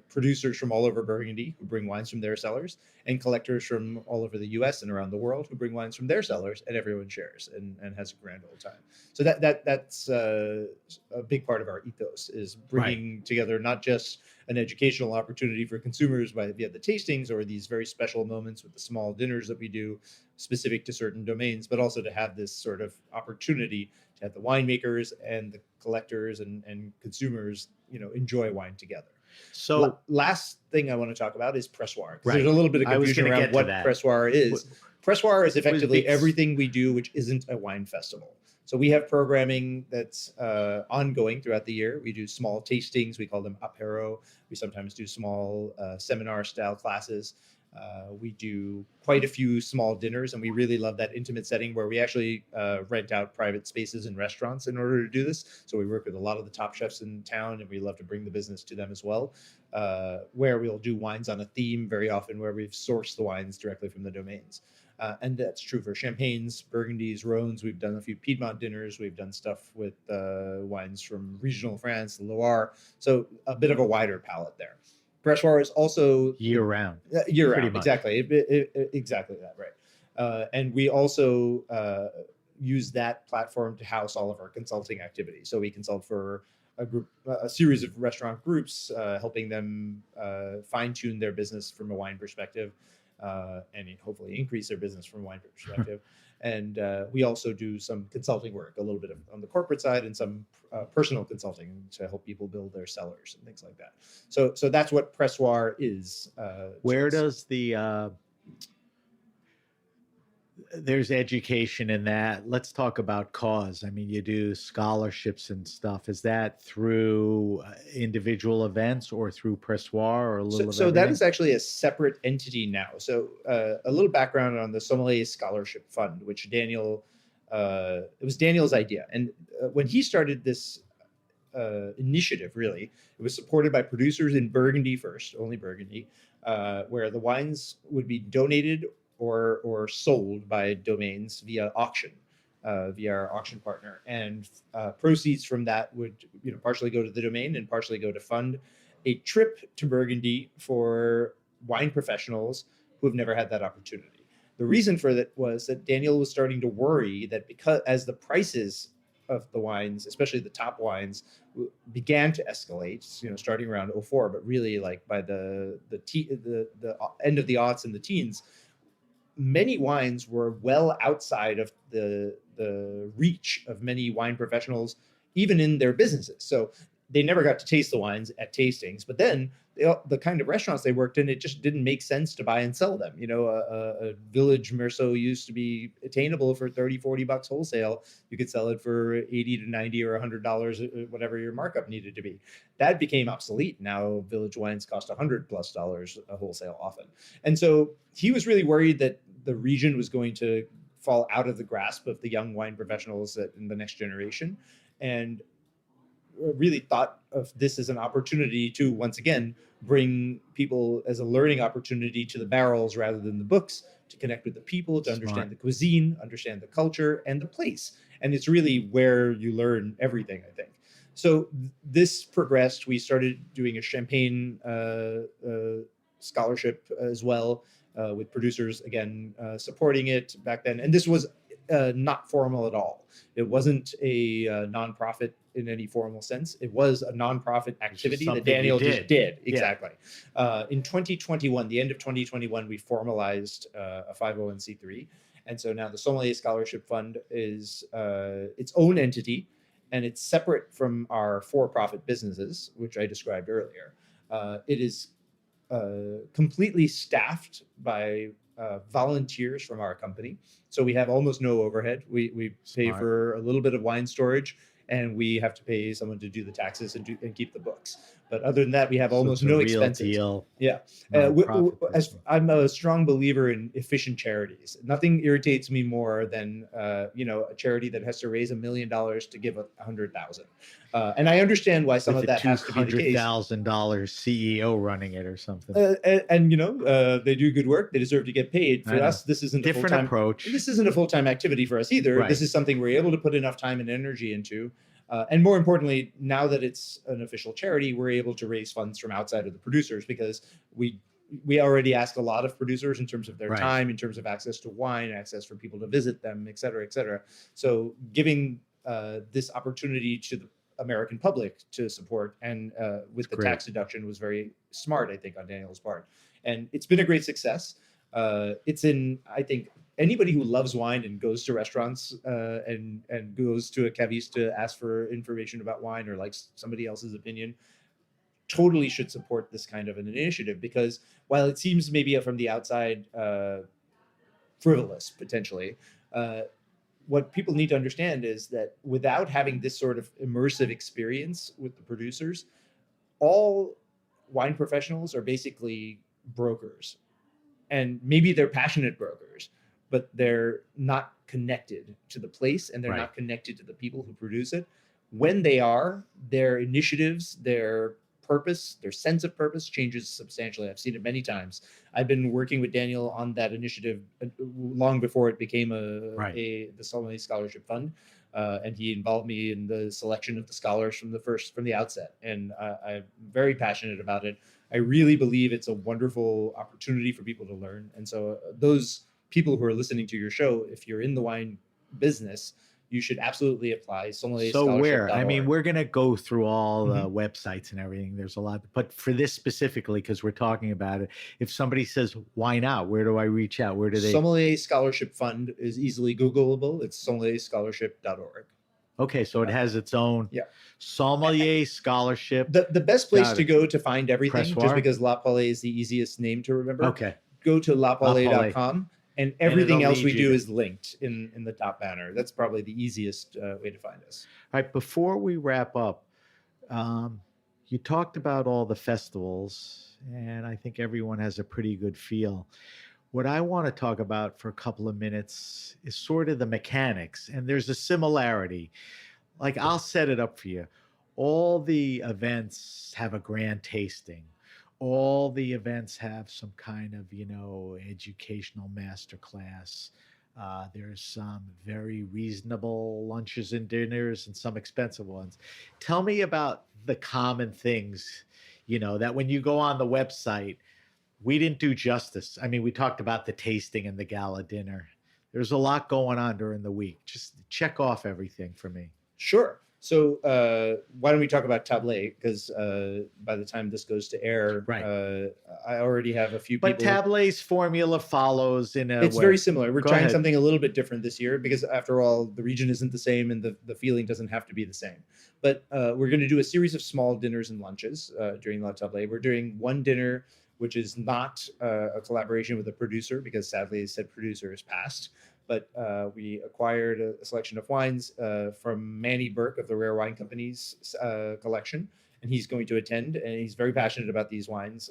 producers from all over Burgundy who bring wines from their cellars, and collectors from all over the U.S. and around the world who bring wines from their cellars, and everyone shares and has a grand old time. So that's a big part of our ethos, is bringing together not just an educational opportunity for consumers via the tastings or these very special moments with the small dinners that we do specific to certain domains, but also to have this sort of opportunity to have the winemakers and the collectors and consumers, enjoy wine together. So Last thing I want to talk about is pressoir, because Right. there's a little bit of I was confusion gonna around get to what that. pressoir is. Pressoir is effectively because- everything we do which isn't a wine festival. So we have programming that's ongoing throughout the year. We do small tastings. We call them apéro. We sometimes do small seminar-style classes. We do quite a few small dinners, and we really love that intimate setting where we actually rent out private spaces in restaurants in order to do this. So we work with a lot of the top chefs in town, and we love to bring the business to them as well, where we'll do wines on a theme very often, where we've sourced the wines directly from the domains. And that's true for champagnes, burgundies, rhônes. We've done a few Piedmont dinners. We've done stuff with wines from regional France, the Loire. So a bit of a wider palette there. Pressoir is also year round. year Pretty round, much. exactly, exactly that, right? And we also use that platform to house all of our consulting activities. So we consult for a series of restaurant groups, helping them fine tune their business from a wine perspective. And hopefully increase their business from a wine perspective. And we also do some consulting work, a little bit on the corporate side, and some personal consulting to help people build their cellars and things like that. So that's what pressoir is. Where Chase. does the there's education in that. Let's talk about cause. I mean, you do scholarships and stuff. Is that through individual events or through pressoir or a little So of that everything? is actually a separate entity now. So a little background on the Sommelier Scholarship Fund, which it was Daniel's idea. And when he started this initiative, really, it was supported by producers in Burgundy first, only Burgundy, where the wines would be donated or sold by domains via auction, via our auction partner. And proceeds from that would partially go to the domain and partially go to fund a trip to Burgundy for wine professionals who have never had that opportunity. The reason for that was that Daniel was starting to worry that because as the prices of the wines, especially the top wines, began to escalate, starting around 2004, but really like by the end of the aughts and the teens, many wines were well outside of the reach of many wine professionals, even in their businesses. So they never got to taste the wines at tastings, but then the kind of restaurants they worked in, it just didn't make sense to buy and sell them. A village Merceau used to be attainable for $30-$40 wholesale. You could sell it for $80 to $90 or $100, whatever your markup needed to be. That became obsolete. Now village wines cost $100+ a wholesale often. And so he was really worried that the region was going to fall out of the grasp of the young wine professionals in the next generation, and really thought of this as an opportunity to, once again, bring people as a learning opportunity to the barrels rather than the books, to connect with the people, to understand the cuisine, understand the culture and the place. And it's really where you learn everything, I think. So this progressed. We started doing a champagne scholarship as well, with producers, again, supporting it back then. And this was not formal at all. It wasn't a nonprofit in any formal sense. It was a nonprofit activity that something you Daniel just did. Yeah. Exactly. In 2021, the end of 2021, we formalized a 501c3. And so now the Sommelier Scholarship Fund is its own entity, and it's separate from our for-profit businesses, which I described earlier. It is completely staffed by volunteers from our company. So we have almost no overhead. We pay Smart. for a little bit of wine storage, and we have to pay someone to do the taxes and keep the books. But other than that, we have So almost it's a no real expenses. deal. Yeah. Nonprofit As business. I'm a strong believer in efficient charities. Nothing irritates me more than a charity that has to raise $1 million to give 100,000. And I understand why some With of that has to be the case. $200,000 CEO running it or something. They do good work. They deserve to get paid. For I know. us, this isn't a Different full-time approach. This isn't a full-time activity for us either. Right. This is something we're able to put enough time and energy into. And more importantly, now that it's an official charity, we're able to raise funds from outside of the producers, because we already ask a lot of producers in terms of their Right. time, in terms of access to wine, access for people to visit them, et cetera, et cetera. So giving this opportunity to the American public to support and with the great. tax deduction was very smart, I think, on Daniel's part. And it's been a great success. I think anybody who loves wine and goes to restaurants and goes to a caviste to ask for information about wine or likes somebody else's opinion totally should support this kind of an initiative, because while it seems maybe from the outside frivolous potentially, what people need to understand is that without having this sort of immersive experience with the producers, all wine professionals are basically brokers. And maybe they're passionate brokers, but they're not connected to the place, and they're Right. not connected to the people who produce it. When they are, their initiatives, their purpose, their sense of purpose changes substantially. I've seen it many times. I've been working with Daniel on that initiative long before it became the Sommelier Scholarship Fund. And he involved me in the selection of the scholars from the outset. And I'm very passionate about it. I really believe it's a wonderful opportunity for people to learn. And so those people who are listening to your show, if you're in the wine business, you should absolutely apply. So where? I mean, sommelierscholarship.org. we're going to go through all the websites and everything. There's a lot. But for this specifically, because we're talking about it, if somebody says, why not? Where do I reach out? Where do they? Sommelier Scholarship Fund is easily Googleable. It's sommelierscholarship.org. Okay, so it has its own Sommelier Scholarship. The best place Got to it. go to find everything, Pressoir? just because La Palais is the easiest name to remember, Okay. go to lapalais.com, and everything it'll else we lead do you. is linked in the top banner. That's probably the easiest way to find us. All right, before we wrap up, you talked about all the festivals, and I think everyone has a pretty good feel. What I want to talk about for a couple of minutes is sort of the mechanics, and there's a similarity. Like, I'll set it up for you. All the events have a grand tasting. All the events have some kind of, educational masterclass. There's some very reasonable lunches and dinners and some expensive ones. Tell me about the common things, that when you go on the website, we didn't do justice. I mean, we talked about the tasting and the gala dinner. There's a lot going on during the week. Just check off everything for me. Sure. So why don't we talk about Tablet? Because by the time this goes to air, Right. I already have a few people. But Tablet's formula follows in a It's way. very similar. We're Go trying ahead. something a little bit different this year, because after all, the region isn't the same and the feeling doesn't have to be the same. But we're going to do a series of small dinners and lunches during La Tablet. We're doing one dinner, which is not a collaboration with a producer, because sadly said producer is passed. But we acquired a selection of wines from Manny Burke of the Rare Wine Company's collection, and he's going to attend, and he's very passionate about these wines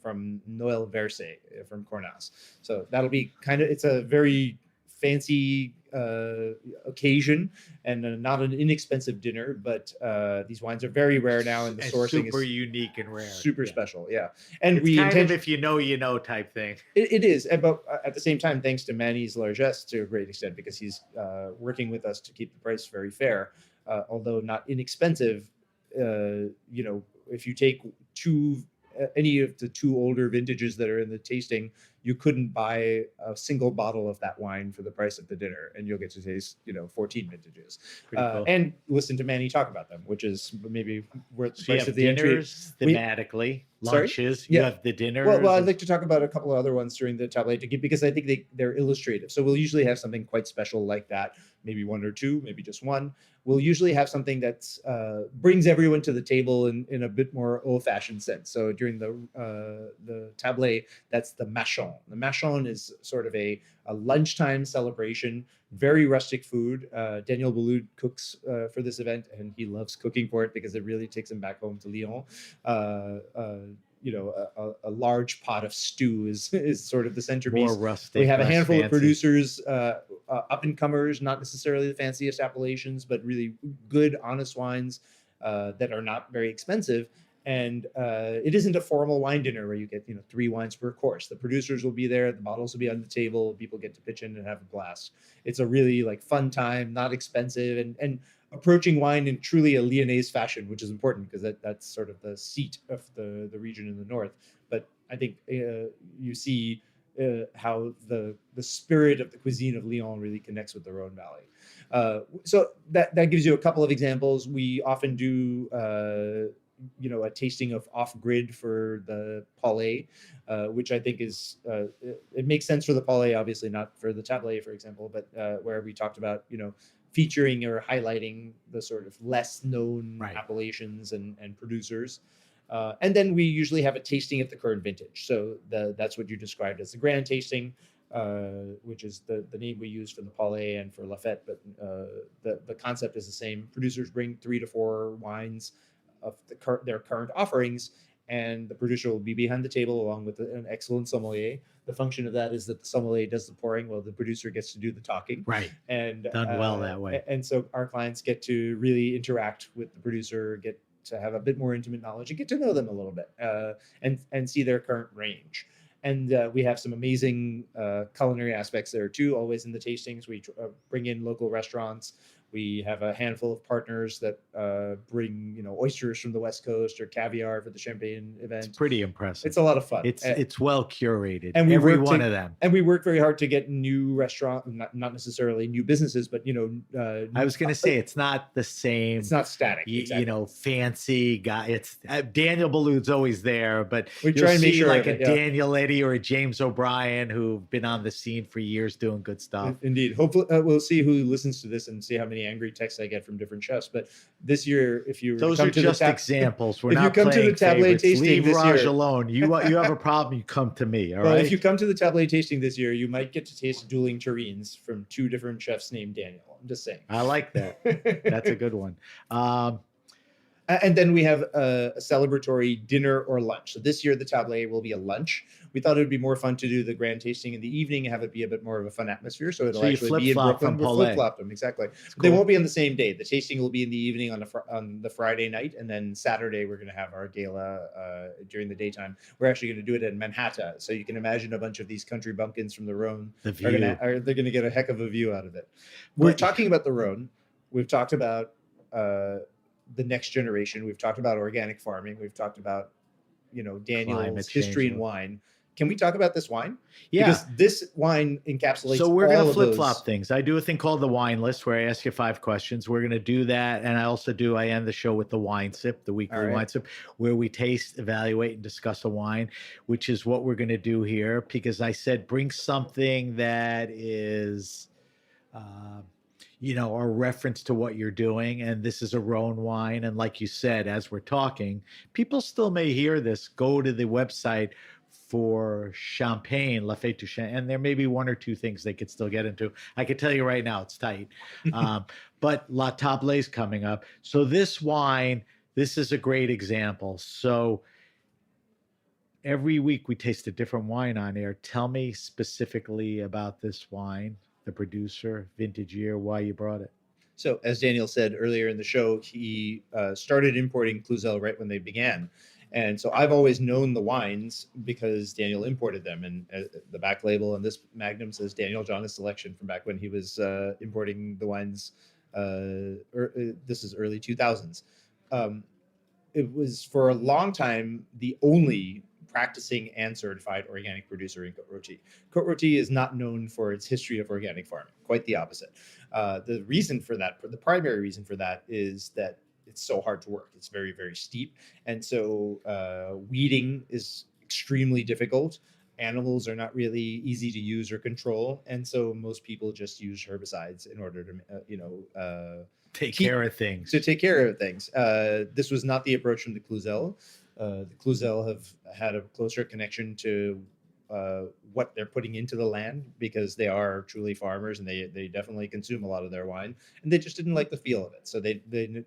from Noël Verset from Cornas. So that'll be it's a very fancy occasion and not an inexpensive dinner, but these wines are very rare now, and the sourcing super is unique and rare. super Yeah. special. Yeah. And It's we kind intend of if you know type thing. it is, but at the same time, thanks to Manny's largesse to a great extent, because he's working with us to keep the price very fair, although not inexpensive. If you take any of the two older vintages that are in the tasting, you couldn't buy a single bottle of that wine for the price of the dinner, and you'll get to taste 14 vintages, Pretty cool. and listen to Manny talk about them, which is maybe worth the So you price have of the entry. dinners thematically, Sorry? lunches. You Yeah. have the dinners. Well, I'd like to talk about a couple of other ones during the tablet because I think they're illustrative. So we'll usually have something quite special like that, maybe one or two, maybe just one. We'll usually have something that's brings everyone to the table in a bit more old-fashioned sense. So during the tablet, that's the machon. The machon is sort of a lunchtime celebration, very rustic food. Daniel Boulud cooks for this event, and he loves cooking for it because it really takes him back home to Lyon. A large pot of stew is sort of the centerpiece. More rustic. We have a less handful fancy. of producers, up and comers, not necessarily the fanciest appellations, but really good, honest wines that are not very expensive. And it isn't a formal wine dinner where you get 3 wines per course. The producers will be there, the bottles will be on the table, people get to pitch in and have a blast. It's a really fun time, not expensive, and approaching wine in truly a Lyonnaise fashion, which is important because that's sort of the seat of the region in the north. But I think you see how the spirit of the cuisine of Lyon really connects with the Rhone Valley. So that gives you a couple of examples. We often do a tasting of off-grid for the Palais, which I think is it makes sense for the Palais, obviously not for the Tablet, for example, but where we talked about featuring or highlighting the sort of less known appellations and producers. And then we usually have a tasting of the current vintage. So that's what you described as the grand tasting, which is the name we use for the Palais and for Lafette, but the concept is the same. Producers bring 3 to 4 wines of their current offerings, and the producer will be behind the table along with an excellent sommelier. The function of that is that the sommelier does the pouring while the producer gets to do the talking. Right. And done well that way. And so our clients get to really interact with the producer, get to have a bit more intimate knowledge and get to know them a little bit, and see their current range. And we have some amazing culinary aspects there too, always in the tastings. We bring in local restaurants. We have a handful of partners that bring, oysters from the West Coast or caviar for the Champagne event. It's pretty impressive. It's a lot of fun. It's well curated. And every one of them. And we work very hard to get new restaurant, not necessarily new businesses, but I was going to say it's not the same. It's not static. Exactly. Fancy guy. It's Daniel Boulud's always there, but we try and make sure like a Daniel Eddy or a James O'Brien who've been on the scene for years doing good stuff. Indeed. Hopefully, we'll see who listens to this and see how many angry texts I get from different chefs. But this year, if you those come are to just the examples. We're if not you come to the playing Tablet favorites. tasting Leave this Raj year alone. You have a problem, you come to me. All well, right. if you come to the Tablet tasting this year, you might get to taste dueling terrines from 2 different chefs named Daniel. I'm just saying. I like that. That's a good one. And then we have a celebratory dinner or lunch. So this year, the Tablet will be a lunch. We thought it would be more fun to do the grand tasting in the evening and have it be a bit more of a fun atmosphere. So it'll actually be in Brooklyn. We'll flip-flop them, exactly. Cool. They won't be on the same day. The tasting will be in the evening on the Friday night. And then Saturday, we're going to have our gala during the daytime. We're actually going to do it in Manhattan. So you can imagine a bunch of these country bumpkins from the Rhone. They're going to get a heck of a view out of it. We're talking about the Rhone. We've talked about the next generation. We've talked about organic farming. We've talked about, Daniel's history in wine. Can we talk about this wine? Yeah. Because this wine encapsulates So we're going to flip-flop those things. I do a thing called the wine list where I ask you 5 questions. We're going to do that. And I end the show with the wine sip, the weekly wine sip, where we taste, evaluate, and discuss a wine, which is what we're going to do here. Because I said, bring something that is, a reference to what you're doing. And this is a Rhone wine. And like you said, as we're talking, people still may hear this, go to the website for Champagne, Lafite du Champagne, and there may be 1 or 2 things they could still get into. I can tell you right now, it's tight. But La Tablet's coming up. So this wine, this is a great example. So every week we taste a different wine on air. Tell me specifically about this wine, the producer, vintage year, why you brought it. So as Daniel said earlier in the show, he started importing Cluzel right when they began. And so I've always known the wines because Daniel imported them. And the back label on this Magnum says Daniel Jonas Selection from back when he was importing the wines. This is early 2000s. It was for a long time the only practicing and certified organic producer in Côte Rôtie. Côte Rôtie is not known for its history of organic farming, quite the opposite. The reason for that, the primary reason for that, is that it's so hard to work. It's very, very steep. And so weeding is extremely difficult. Animals are not really easy to use or control. And so most people just use herbicides in order to, Take care of things. to take care of things. This was not the approach from the Cluzel. The Cluzel have had a closer connection to what they're putting into the land, because they are truly farmers and they definitely consume a lot of their wine, and they just didn't like the feel of it. So they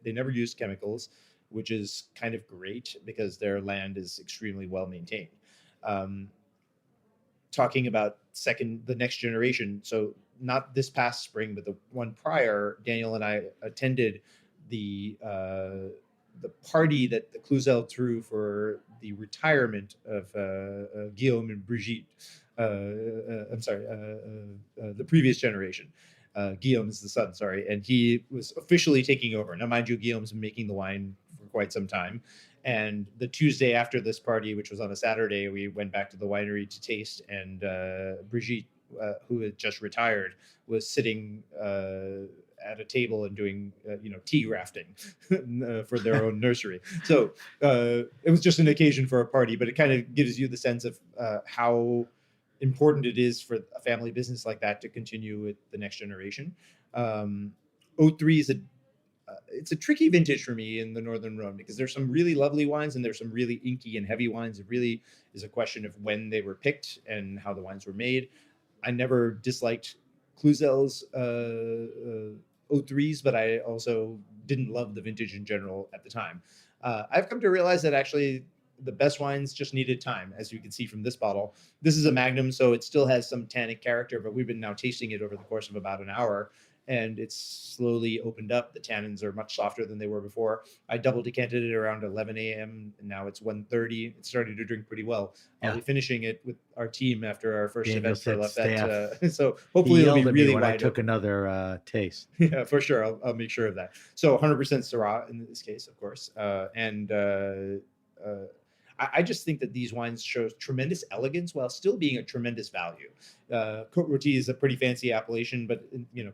never used chemicals, which is kind of great because their land is extremely well maintained. Talking about the next generation. So not this past spring, but the one prior, Daniel and I attended the party that the Cluzel threw for the retirement of Guillaume and Brigitte. I'm sorry, the previous generation. Guillaume is the son, sorry, and he was officially taking over. Now, mind you, Guillaume's been making the wine for quite some time. And the Tuesday after this party, which was on a Saturday, we went back to the winery to taste, and Brigitte, who had just retired, was sitting at a table and doing tea rafting for their own nursery. So it was just an occasion for a party, but it kind of gives you the sense of how important it is for a family business like that to continue with the next generation. 03 is it's a tricky vintage for me in the Northern Rhone, because there's some really lovely wines and there's some really inky and heavy wines. It really is a question of when they were picked and how the wines were made. I never disliked Cluzel's 03s, but I also didn't love the vintage in general at the time. I've come to realize that actually the best wines just needed time, as you can see from this bottle. This is a Magnum, so it still has some tannic character, but we've been now tasting it over the course of about an hour, and it's slowly opened up. The tannins are much softer than they were before. I double decanted it around 11 a.m. and now it's 1:30. It's starting to drink pretty well. Yeah. I'll be finishing it with our team after our first Daniel event for La said Fête. So hopefully it'll be yelled at me really when I wide took open. another taste. Yeah, for sure. I'll make sure of that. So 100% Syrah in this case, of course. I just think that these wines show tremendous elegance while still being a tremendous value. Côte Rôtie is a pretty fancy appellation, but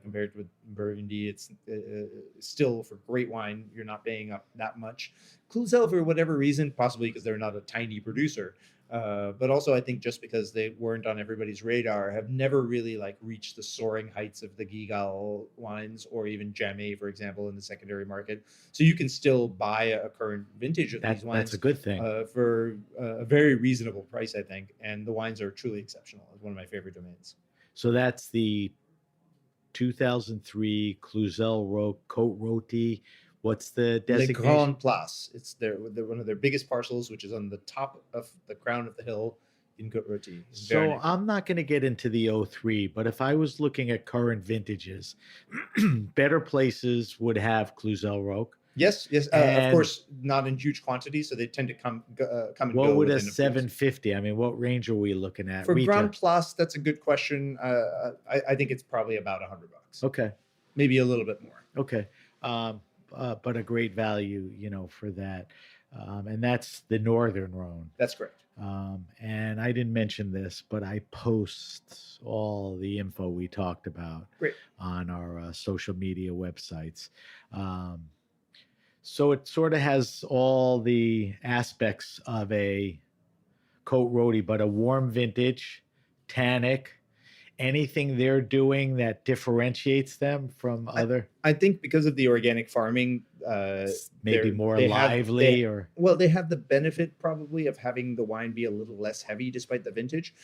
compared with Burgundy, it's still, for great wine, you're not paying up that much. Cluzel, for whatever reason, possibly because they're not a tiny producer, but also I think just because they weren't on everybody's radar, have never really reached the soaring heights of the Guigal wines or even Jamay, for example, in the secondary market. So you can still buy a current vintage of these wines. That's a good thing. For a very reasonable price, I think. And the wines are truly exceptional. It's one of my favorite domains. So that's the 2003 Cluzel Côte Rôtie. What's the Le designation? Grand Place. It's one of their biggest parcels, which is on the top of the crown of the hill in Côte Rôtie. So I'm not going to get into the 03, but if I was looking at current vintages, better places would have Cluzel Roque. Yes. Of course, not in huge quantities, so they tend to come and go. What would a 750? I mean, what range are we looking at? For Retail? Grand Place, that's a good question. I think it's probably about $100. Okay. Maybe a little bit more. Okay. But a great value, for that. And that's the Northern Rhone. That's correct. And I didn't mention this, but I post all the info we talked about on our social media websites. So it sort of has all the aspects of a Côte Rôtie, but a warm vintage, tannic. Anything they're doing that differentiates them from other? I think because of the organic farming, maybe more lively they have the benefit probably of having the wine be a little less heavy despite the vintage.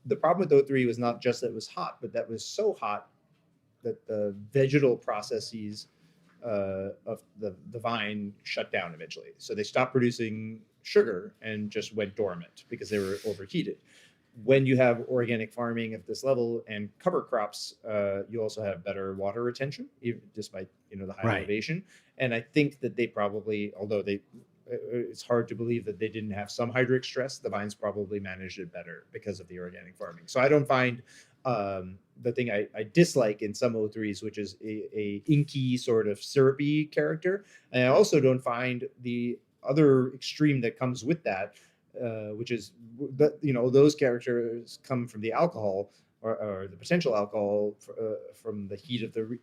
The problem with 03 was not just that it was hot, but that was so hot that the vegetal processes of the vine shut down eventually. So they stopped producing sugar and just went dormant because they were overheated. When you have organic farming at this level and cover crops, you also have better water retention, even despite the high elevation. And I think that they probably, although it's hard to believe that they didn't have some hydric stress, the vines probably managed it better because of the organic farming. So I don't find the thing I dislike in some 03s, which is a inky sort of syrupy character. And I also don't find the other extreme that comes with that, which is that those characters come from the alcohol or the potential alcohol from the heat of the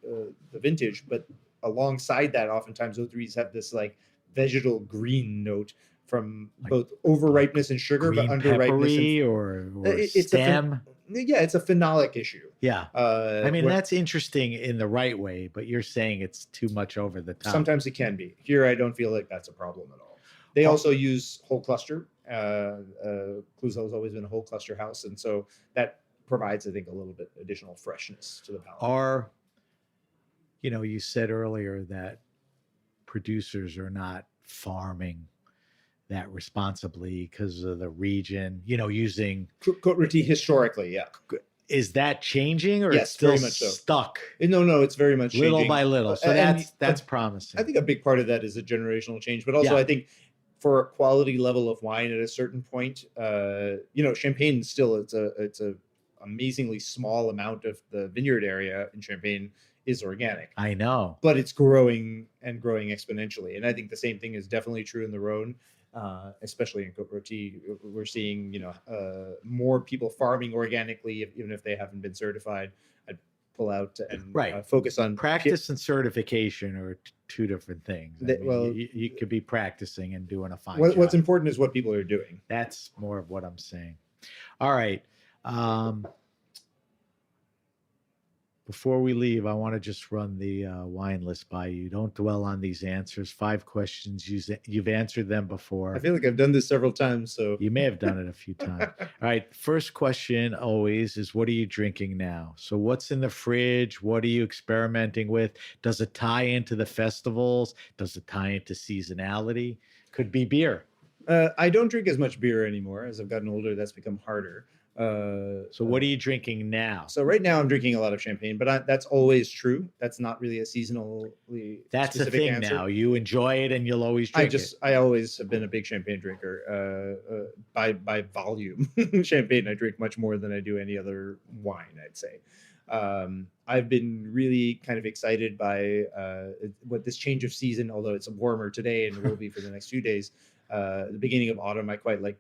vintage. But alongside that, oftentimes O3s have this like vegetal green note from Like- both overripeness and sugar, but Green underripeness peppery and or it's stem. it's a phenolic issue. Yeah. I mean, where that's interesting in the right way, but you're saying it's too much over the top. sometimes it can be. Here, I don't feel like that's a problem at all. They also use whole cluster. Clouseau's always been a whole cluster house, and so that provides, I think, a little bit additional freshness to the palate. You said earlier that producers are not farming that responsibly because of the region, using. Côte Rôtie historically, yeah. Is that changing or Yes, it's still very much so. stuck No, it's very much little changing. by little? So And that's promising. I think a big part of that is a generational change, but also Yeah. I think for a quality level of wine at a certain point, Champagne still it's a amazingly small amount of the vineyard area in Champagne is organic, I know. but it's growing exponentially. And I think the same thing is definitely true in the Rhone, especially in Côte Rôtie. We're seeing more people farming organically, even if they haven't been certified. I'd pull out and Right. focus on Practice and certification are two different things. I mean, well- you could be practicing and doing a fine What's job. important is what people are doing. That's more of what I'm saying. All right. Before we leave, I want to just run the wine list by you. Don't dwell on these answers. 5 questions. You've answered them before. I feel like I've done this several times, so You may have done it a few times. All right. First question always is, what are you drinking now? So what's in the fridge? What are you experimenting with? Does it tie into the festivals? Does it tie into seasonality? Could be beer. I don't drink as much beer anymore. As I've gotten older, that's become harder. So what are you drinking now? So right now I'm drinking a lot of champagne, but that's always true. That's not really a seasonally That's the specific thing answer. now. You enjoy it and you'll always drink it. I always have been a big champagne drinker. By volume, champagne I drink much more than I do any other wine, I'd say. I've been really kind of excited by what this change of season, although it's warmer today and will be for the next few days. The beginning of autumn, I quite like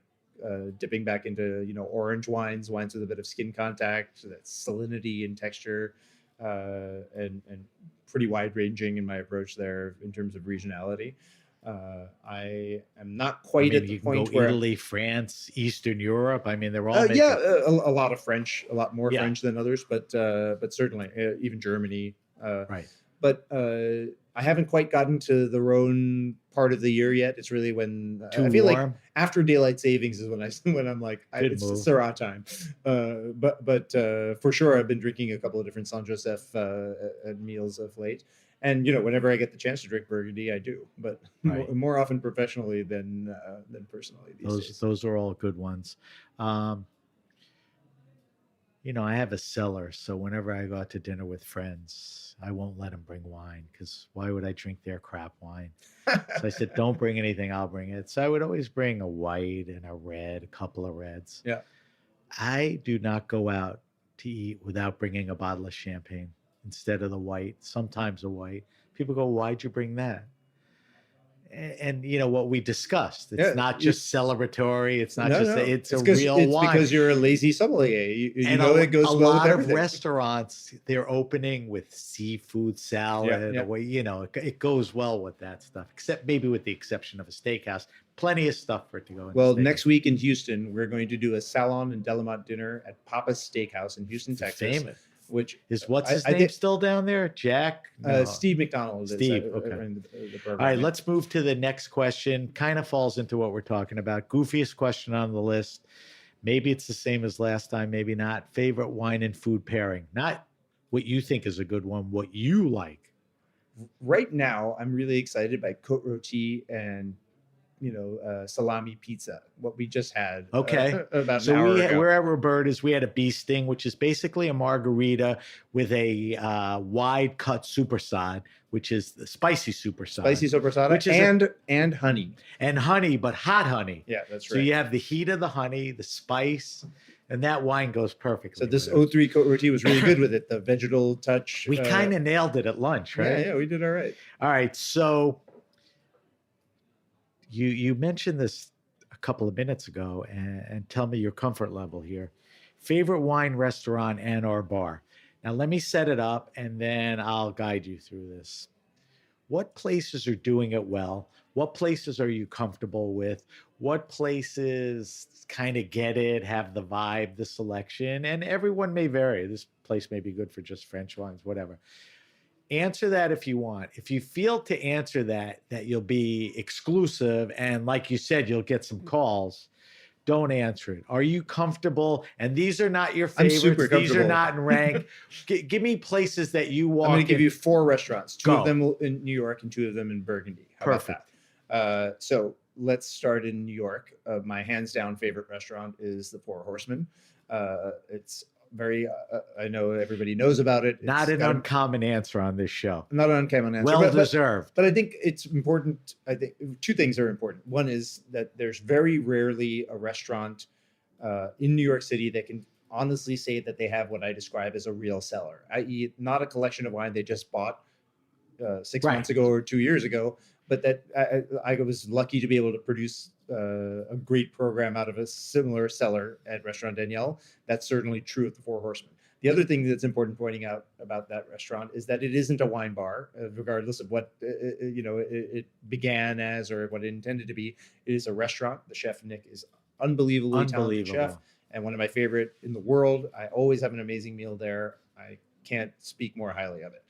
dipping back into orange wines with a bit of skin contact, so that salinity and texture, and pretty wide ranging in my approach there in terms of regionality. I am not quite at the you can point go where Italy, France, Eastern Europe. I mean, they're all a lot of French, a lot more Yeah. French than others, but certainly even Germany. right. But I haven't quite gotten to the Rhone part of the year yet. It's really when Too I feel like warm. after daylight savings is when I'm like Good it's move. Syrah time. But for sure I've been drinking a couple of different Saint Joseph at meals of late. And whenever I get the chance to drink Burgundy, I do, but Right. more often professionally than personally these days. Those are all good ones. I have a cellar, so whenever I go out to dinner with friends, I won't let them bring wine because why would I drink their crap wine? So I said, don't bring anything, I'll bring it. So I would always bring a white and a red, a couple of reds. Yeah. I do not go out to eat without bringing a bottle of champagne instead of the white, sometimes a white. People go, why'd you bring that? And what we discussed, it's not just celebratory. It's not it's a real wine. Because you're a lazy sommelier. You And know it goes a well lot with of everything. restaurants, they're opening with seafood salad. Yeah. Or, it goes well with that stuff, except maybe with the exception of a steakhouse. Plenty of stuff for it to go in. Well, next week in Houston, we're going to do a Salon and Delamont dinner at Papa's Steakhouse in Houston, Texas. Famous. Which Is what's his I name think- still down there? Jack? No. Steve McDonald. Steve, is, okay. in the program. All right, let's move to the next question. Kind of falls into what we're talking about. Goofiest question on the list. Maybe it's the same as last time, maybe not. Favorite wine and food pairing. Not what you think is a good one, what you like. Right now, I'm really excited by Côte Rôtie and salami pizza. What we just had. Okay. About So an hour ago. we're at Roberta's. We had a bee sting, which is basically a margarita with a wide cut supersod, which is the spicy supersod. Spicy sopressata Which is and honey. And honey, but hot honey. Yeah, that's So right. you have the heat of the honey, the spice, and that wine goes perfectly. So this with it. O3 Côte Rôtie was really good with it. The vegetal touch. We kind of nailed it at lunch, right? Yeah, we did all right. All right. So you mentioned this a couple of minutes ago, and tell me your comfort level here. Favorite wine restaurant and or bar. Now let me set it up, and then I'll guide you through this. What places are doing it well? What places are you comfortable with? What places kind of get it, have the vibe, the selection? And everyone may vary. This place may be good for just French wines, whatever. Answer that if you want. If you feel to answer that you'll be exclusive, and like you said, you'll get some calls, don't answer it. Are you comfortable? And these are not your I'm favorites. super These are comfortable. not in rank. Give me places that you walk I'm going to give in. you 4 restaurants. 2 Go. of them in New York and 2 of them in Burgundy. How about Perfect. that? So let's start in New York. My hands down favorite restaurant is the Four Horsemen. It's very, I know everybody knows about it. Not It's an uncommon answer on this show. not an uncommon answer. Well but- deserved. But I think it's important. I think 2 things are important. One is that there's very rarely a restaurant in New York City that can honestly say that they have what I describe as a real cellar, i.e., not a collection of wine they just bought 6 Right. months ago or 2 years ago, but that I was lucky to be able to produce a great program out of a similar cellar at Restaurant Danielle. That's certainly true of the Four Horsemen. The other thing that's important pointing out about that restaurant is that it isn't a wine bar, regardless of what it began as or what it intended to be. It is a restaurant. The chef Nick is unbelievably talented chef and one of my favorite in the world. I always have an amazing meal there. I can't speak more highly of it.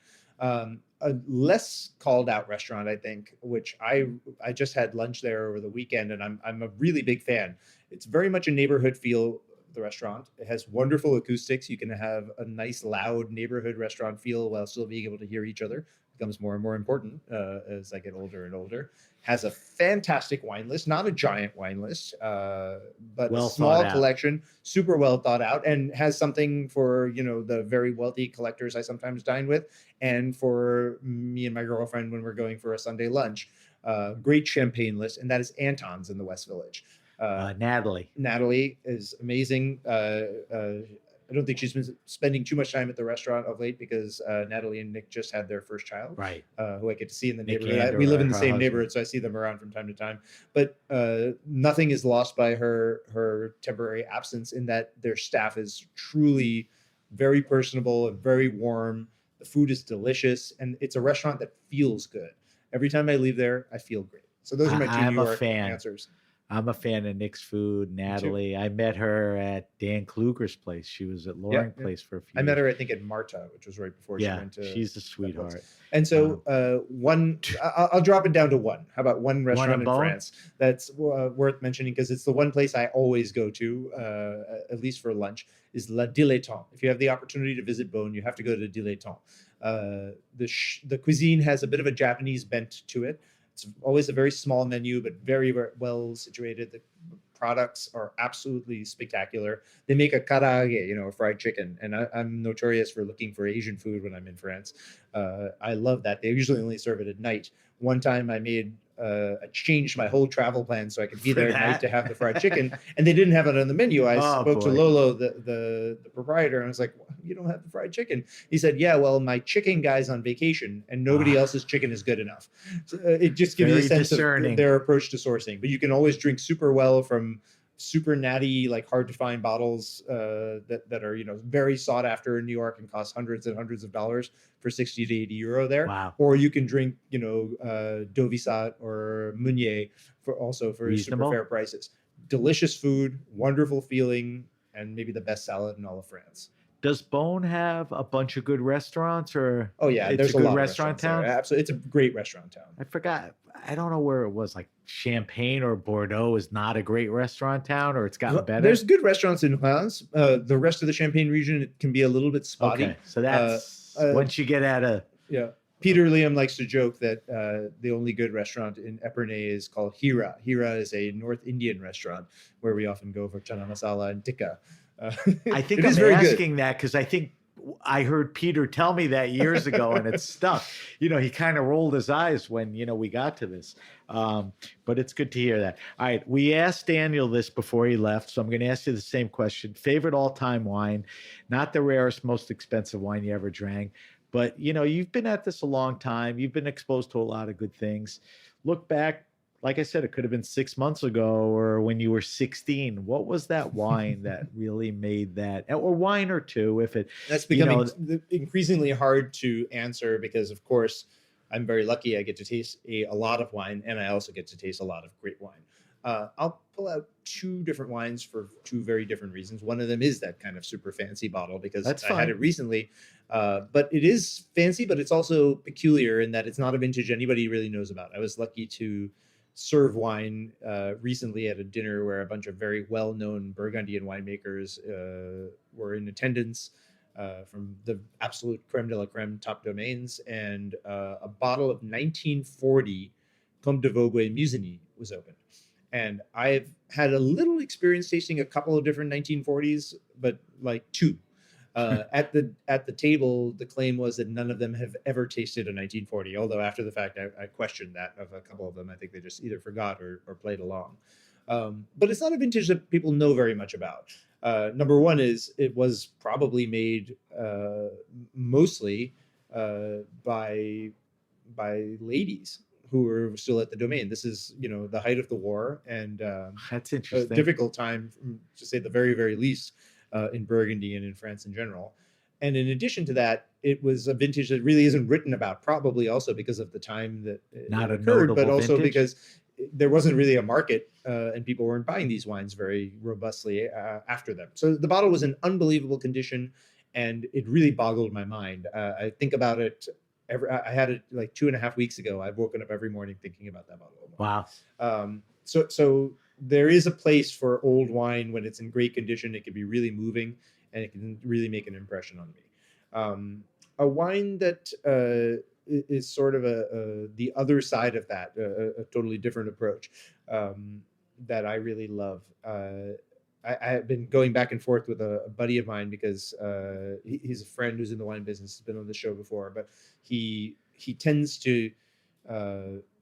A less called out restaurant, I think, which I just had lunch there over the weekend, and I'm a really big fan. It's very much a neighborhood feel. The restaurant, it has wonderful acoustics. You can have a nice loud neighborhood restaurant feel while still being able to hear each other. Becomes more and more important as I get older and older. Has a fantastic wine list, not a giant wine list, but Well a small thought out. collection, super well thought out, and has something for the very wealthy collectors I sometimes dine with, and for me and my girlfriend when we're going for a Sunday lunch. Great champagne list, and that is Anton's in the West Village. Natalie is amazing. I don't think she's been spending too much time at the restaurant of late because Natalie and Nick just had their first child, Right. who I get to see in the Nick neighborhood. and We live in her the same husband. neighborhood, so I see them around from time to time. But nothing is lost by her temporary absence in that their staff is truly very personable and very warm. The food is delicious, and it's a restaurant that feels good. Every time I leave there, I feel great. So those are my 2 I'm New a York fan. answers. I'm a fan of Nick's food. Natalie, I met her at Dan Kluger's place. She was at Loring Yeah. Place for a few I met years. her, I think, at Marta, which was right before she Yeah, went to. she's a sweetheart. And so I'll drop it down to one. How about one restaurant in Bon? France that's worth mentioning because it's the one place I always go to, at least for lunch, is La Dilettante. If you have the opportunity to visit Beaune, you have to go to Dilettante. The cuisine has a bit of a Japanese bent to it. It's always a very small menu, but very, very well situated. The products are absolutely spectacular. They make a karaage, a fried chicken, and I'm notorious for looking for Asian food when I'm in France. I love that. They usually only serve it at night. One time I changed my whole travel plan so I could be For there at that? night to have the fried chicken, and they didn't have it on the menu. I Oh, spoke to boy. Lolo, the proprietor, and I was like, "You don't have the fried chicken?" He said, "Yeah, well, my chicken guy's on vacation, and nobody else's chicken is good enough." So, it just gives you a Very sense discerning. of their approach to sourcing. But you can always drink super well from super natty, like hard to find bottles that are very sought after in New York and cost hundreds and hundreds of dollars for 60 to 80 euro there. Wow. Or you can drink Dovisat or Meunier for Reasonable. super fair prices. Delicious food, wonderful feeling, and maybe the best salad in all of France. Does Beaune have a bunch of good restaurants, or Oh yeah, it's there's a good lot of restaurant restaurants there. town? Absolutely, it's a great restaurant town. I forgot. I don't know where it was. Like Champagne or Bordeaux is not a great restaurant town, or it's gotten better. There's good restaurants in France. The rest of the Champagne region, it can be a little bit spotty. Okay, so that's once you get out of Yeah. Peter Liam likes to joke that the only good restaurant in Epernay is called Hira. Hira is a North Indian restaurant where we often go for chana masala and tikka. I think it is I'm very good. asking that because I think I heard Peter tell me that years ago, and it stuck. He kind of rolled his eyes when we got to this. But it's good to hear that. All right, we asked Daniel this before he left, so I'm going to ask you the same question. Favorite all-time wine, not the rarest, most expensive wine you ever drank, but you've been at this a long time. You've been exposed to a lot of good things. Look back like I said, it could have been 6 months ago or when you were 16. What was that wine that really made that, or wine or two, if it, That's you becoming know, increasingly hard to answer because, of course, I'm very lucky. I get to taste a lot of wine, and I also get to taste a lot of great wine. I'll pull out two different wines for two very different reasons. One of them is that kind of super fancy bottle because That's I had fine. it recently, but it is fancy, but it's also peculiar in that it's not a vintage anybody really knows about. I was lucky to serve wine recently at a dinner where a bunch of very well-known Burgundian winemakers were in attendance. From the absolute creme de la creme top domains, and a bottle of 1940 Comte de Vogüé Musigny was opened. And I've had a little experience tasting a couple of different 1940s, but like two. At the table, the claim was that none of them have ever tasted a 1940. Although after the fact, I questioned that of a couple of them. I think they just either forgot or played along. But it's not a vintage that people know very much about. Number one is it was probably made mostly by ladies who were still at the domain. This is, the height of the war, and That's a interesting. difficult time, to say the very, very least, in Burgundy and in France in general. And in addition to that, it was a vintage that really isn't written about, probably also because of the time that Not it a occurred, but notable also vintage? because there wasn't really a market and people weren't buying these wines very robustly after them. So the bottle was in unbelievable condition, and it really boggled my mind. I think about it. I had it like 2.5 weeks ago. I've woken up every morning thinking about that bottle of wine. Wow. So there is a place for old wine when it's in great condition. It can be really moving, and it can really make an impression on me. A wine that is sort of the other side of that, a totally different approach, that I really love. I have been going back and forth with a buddy of mine because he's a friend who's in the wine business. He's been on the show before, but he tends to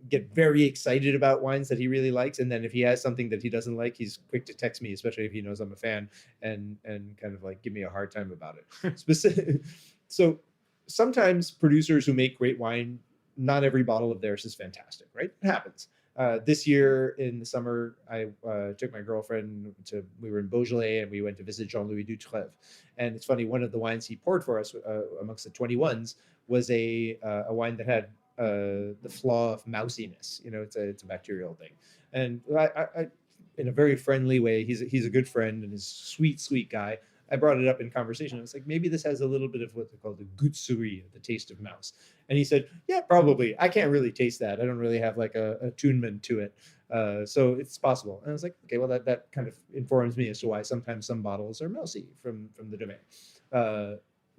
get very excited about wines that he really likes, and then if he has something that he doesn't like, he's quick to text me, especially if he knows I'm a fan, and kind of like give me a hard time about it. So sometimes producers who make great wine, not every bottle of theirs is fantastic, right? It happens. This year in the summer, I took my girlfriend we were in Beaujolais, and we went to visit Jean-Louis Dutrève. And it's funny, one of the wines he poured for us amongst the 21s was a wine that had the flaw of mousiness. It's a bacterial thing. And I in a very friendly way, he's a good friend and he's a sweet guy. I brought it up in conversation. I was like, maybe this has a little bit of what they call the goût souris, the taste of mouse. And he said, yeah, probably. I can't really taste that. I don't really have like a attunement to it. So it's possible. And I was like, okay, well, that kind of informs me as to why sometimes some bottles are mousy from the domain.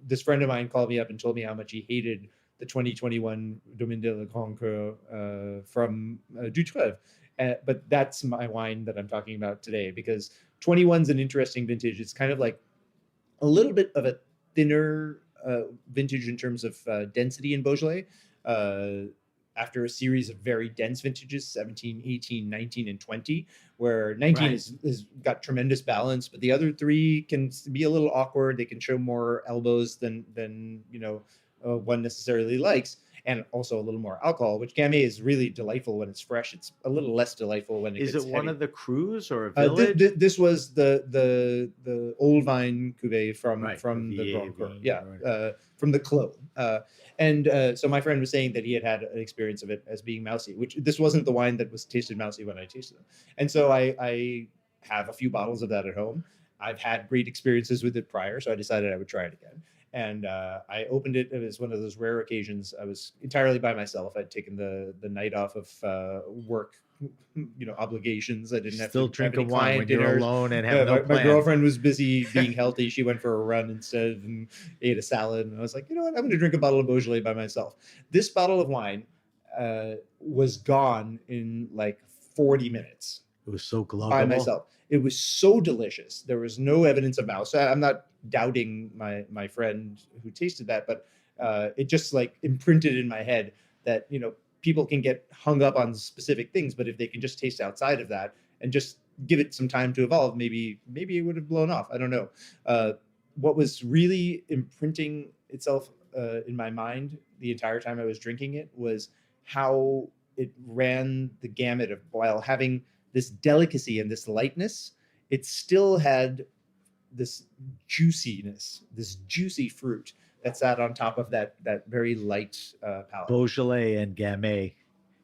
This friend of mine called me up and told me how much he hated the 2021 Domaine de la Grand Cœur from Dutrève. But that's my wine that I'm talking about today, because 21's an interesting vintage. It's kind of like a little bit of a thinner vintage in terms of density in Beaujolais. After a series of very dense vintages, 17, 18, 19, and 20, where 19 Right. is got tremendous balance, but the other three can be a little awkward. They can show more elbows than one necessarily likes, and also a little more alcohol, which Gamay is really delightful when it's fresh. It's a little less delightful when it Is gets it one heavy. of the crews or a village? This was the old vine cuvee from Right, the the Grand Cœur, AV, yeah, right. from the Clos. So my friend was saying that he had an experience of it as being mousy, which this wasn't the wine that was tasted mousy when I tasted it. And so I have a few bottles of that at home. I've had great experiences with it prior, so I decided I would try it again. And I opened it. It was one of those rare occasions. I was entirely by myself. I'd taken the night off of work, obligations. I didn't have Still to have any drinking wine client when you're dinners. alone and have no My plan. girlfriend was busy being healthy. She went for a run instead and ate a salad. And I was like, you know what? I'm going to drink a bottle of Beaujolais by myself. This bottle of wine was gone in like 40 minutes. It was so By gluggable. myself. It was so delicious. There was no evidence of mouse. I'm not doubting my friend who tasted that, but it just like imprinted in my head that people can get hung up on specific things, but if they can just taste outside of that and just give it some time to evolve, maybe it would have blown off. I don't know. What was really imprinting itself in my mind the entire time I was drinking it was how it ran the gamut of, while having this delicacy and this lightness, it still had this juiciness, this juicy fruit that sat on top of that very light palate. Beaujolais and Gamay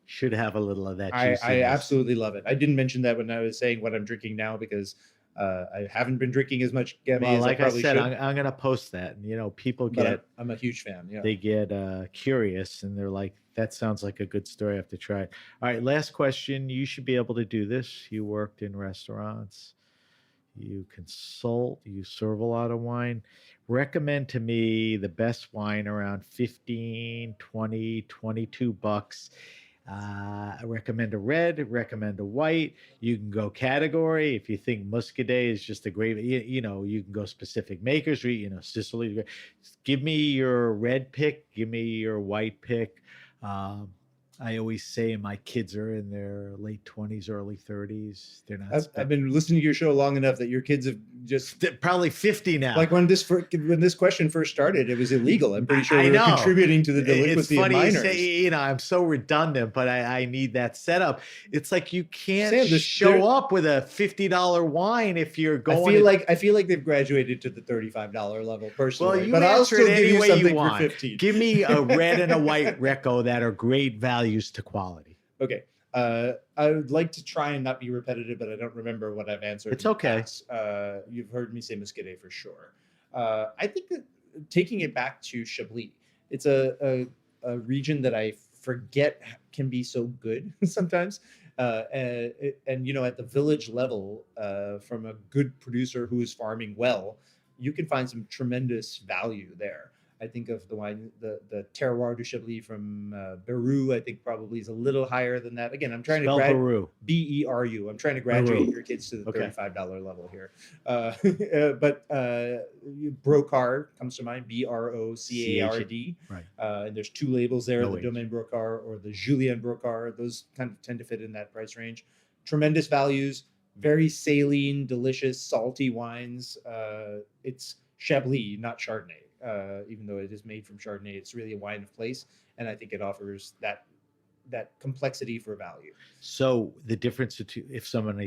should have a little of that I juiciness. absolutely love it. I didn't mention that when I was saying what I'm drinking now, because I haven't been drinking as much Gamay Well, as like I probably said, should. I'm going to post that. And, people But get I'm a huge fan. Yeah. they get curious, and they're like, that sounds like a good story. I have to try it. All right, last question. You should be able to do this. You worked in restaurants. You consult. You serve a lot of wine. Recommend to me the best wine around 15, 20, 22 bucks. I recommend a red, recommend a white. You can go category. If you think Muscadet is just a great, you can go specific makers, Sicily. Give me your red pick. Give me your white pick. I always say my kids are in their late 20s, early 30s. They're not. I've been listening to your show long enough that your kids have just They're probably 50 now. like when this question first started, it was illegal. I'm pretty sure I we were know. contributing to the It's delinquency of funny you minors. say, I'm so redundant, but I need that setup. It's like you can't Sam, there- show up with a $50 wine if you're going. I feel like they've graduated to the $35 level personally. Well, you but I'll answer still it give any you way something you want. for 15. Give me a red and a white Recco that are great values to quality. Okay. I would like to try and not be repetitive, but I don't remember what I've answered. It's in the okay. past. You've heard me say Muscadet for sure. I think that taking it back to Chablis, it's a region that I forget can be so good sometimes. And at the village level, from a good producer who is farming well, you can find some tremendous value there. I think of the wine, the Terroir du Chablis from Beru, I think probably is a little higher than that. Again, I'm trying Spell to Beru. Beru. I'm trying to graduate Beru. your kids to the Okay. $35 level here. But Brocard comes to mind, Brocard. Right. And there's two labels there, No the H. Domaine Brocard or the Julien Brocard. Those kind of tend to fit in that price range. Tremendous values, very saline, delicious, salty wines. It's Chablis, not Chardonnay. Even though it is made from Chardonnay, it's really a wine of place, and I think it offers that complexity for value. So the difference between if someone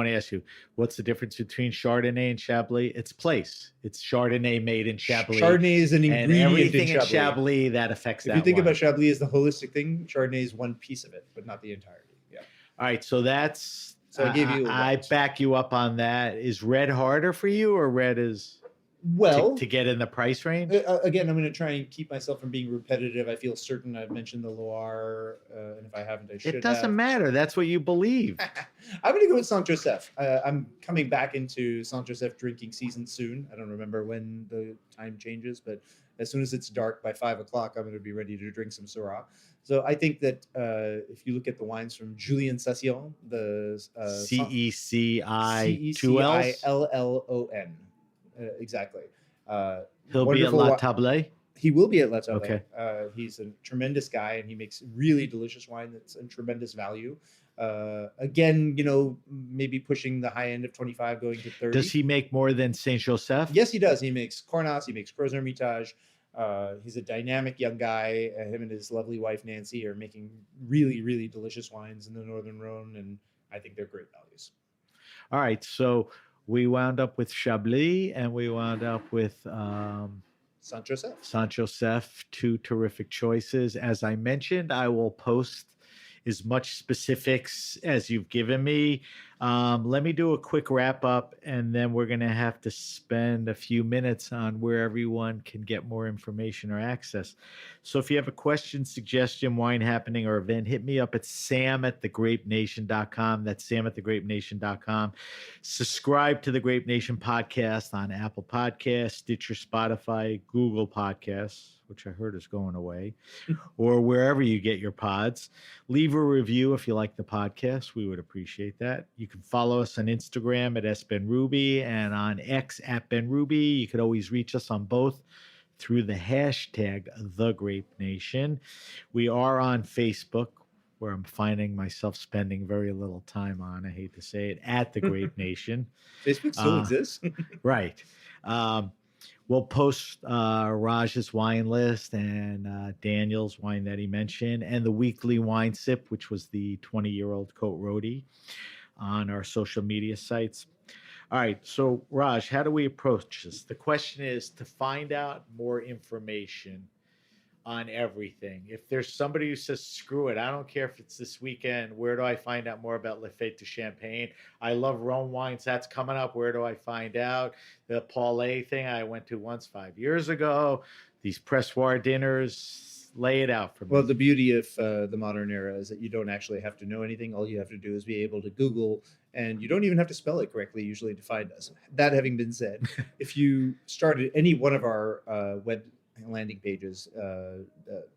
asks you what's the difference between Chardonnay and Chablis, it's place. It's Chardonnay made in Chablis. Chardonnay is an and ingredient everything in Chablis. that affects If that. you think wine. about Chablis as the holistic thing, Chardonnay is one piece of it, but not the entirety. Yeah. All right, so that's. So I gave you a I red. back you up on that. Is red harder for you, or red is Well, to get in the price range? again, I'm going to try and keep myself from being repetitive. I feel certain I've mentioned the Loire, and if I haven't, I should. It doesn't have. matter. That's what you believe. I'm going to go with Saint Joseph. I'm coming back into Saint Joseph drinking season soon. I don't remember when the time changes, but as soon as it's dark by 5 o'clock, I'm going to be ready to drink some Syrah. So I think that if you look at the wines from Julien Session, the CECI 2 L's. CECILLON. Exactly. He'll be at wonderful La wi- Table. He will be at La Table. Okay. He's a tremendous guy, and he makes really delicious wine that's in tremendous value. Again, maybe pushing the high end of 25, going to 30. Does he make more than Saint Joseph? Yes, he does. He makes Cornas. He makes Gros Hermitage. He's a dynamic young guy. Him and his lovely wife Nancy are making really, really delicious wines in the Northern Rhone, and I think they're great values. All right, so we wound up with Chablis, and we wound up with Saint Joseph. Saint Joseph. Two terrific choices. As I mentioned, I will post as much specifics as you've given me. Let me do a quick wrap up, and then we're going to have to spend a few minutes on where everyone can get more information or access. So if you have a question, suggestion, wine happening, or event, hit me up at sam@thegrapenation.com. That's sam@thegrapenation.com. Subscribe to the Grape Nation podcast on Apple Podcasts, Stitcher, Spotify, Google Podcasts, which I heard is going away, or wherever you get your pods. Leave a review if you like the podcast. We would appreciate that. You can follow us on Instagram at @SBenRuby and on X @BenRuby. You could always reach us on both through the hashtag #TheGrapeNation. We are on Facebook, where I'm finding myself spending very little time on. I hate to say it, at the Grape Nation. Facebook still exists. Right. We'll post Raj's wine list and Daniel's wine that he mentioned, and the weekly wine sip, which was the 20-year-old Cote Roadie, on our social media sites. All right. So, Raj, how do we approach this? The question is to find out more information on everything. If there's somebody who says, screw it, I don't care if it's this weekend, where do I find out more about Le Fête du Champagne? I love Rhone wines. That's coming up. Where do I find out? The Paulet thing I went to once 5 years ago. These pressoir dinners, lay it out for me. Well, the beauty of the modern era is that you don't actually have to know anything. All you have to do is be able to Google, and you don't even have to spell it correctly usually to find us. That having been said, if you started any one of our web landing pages,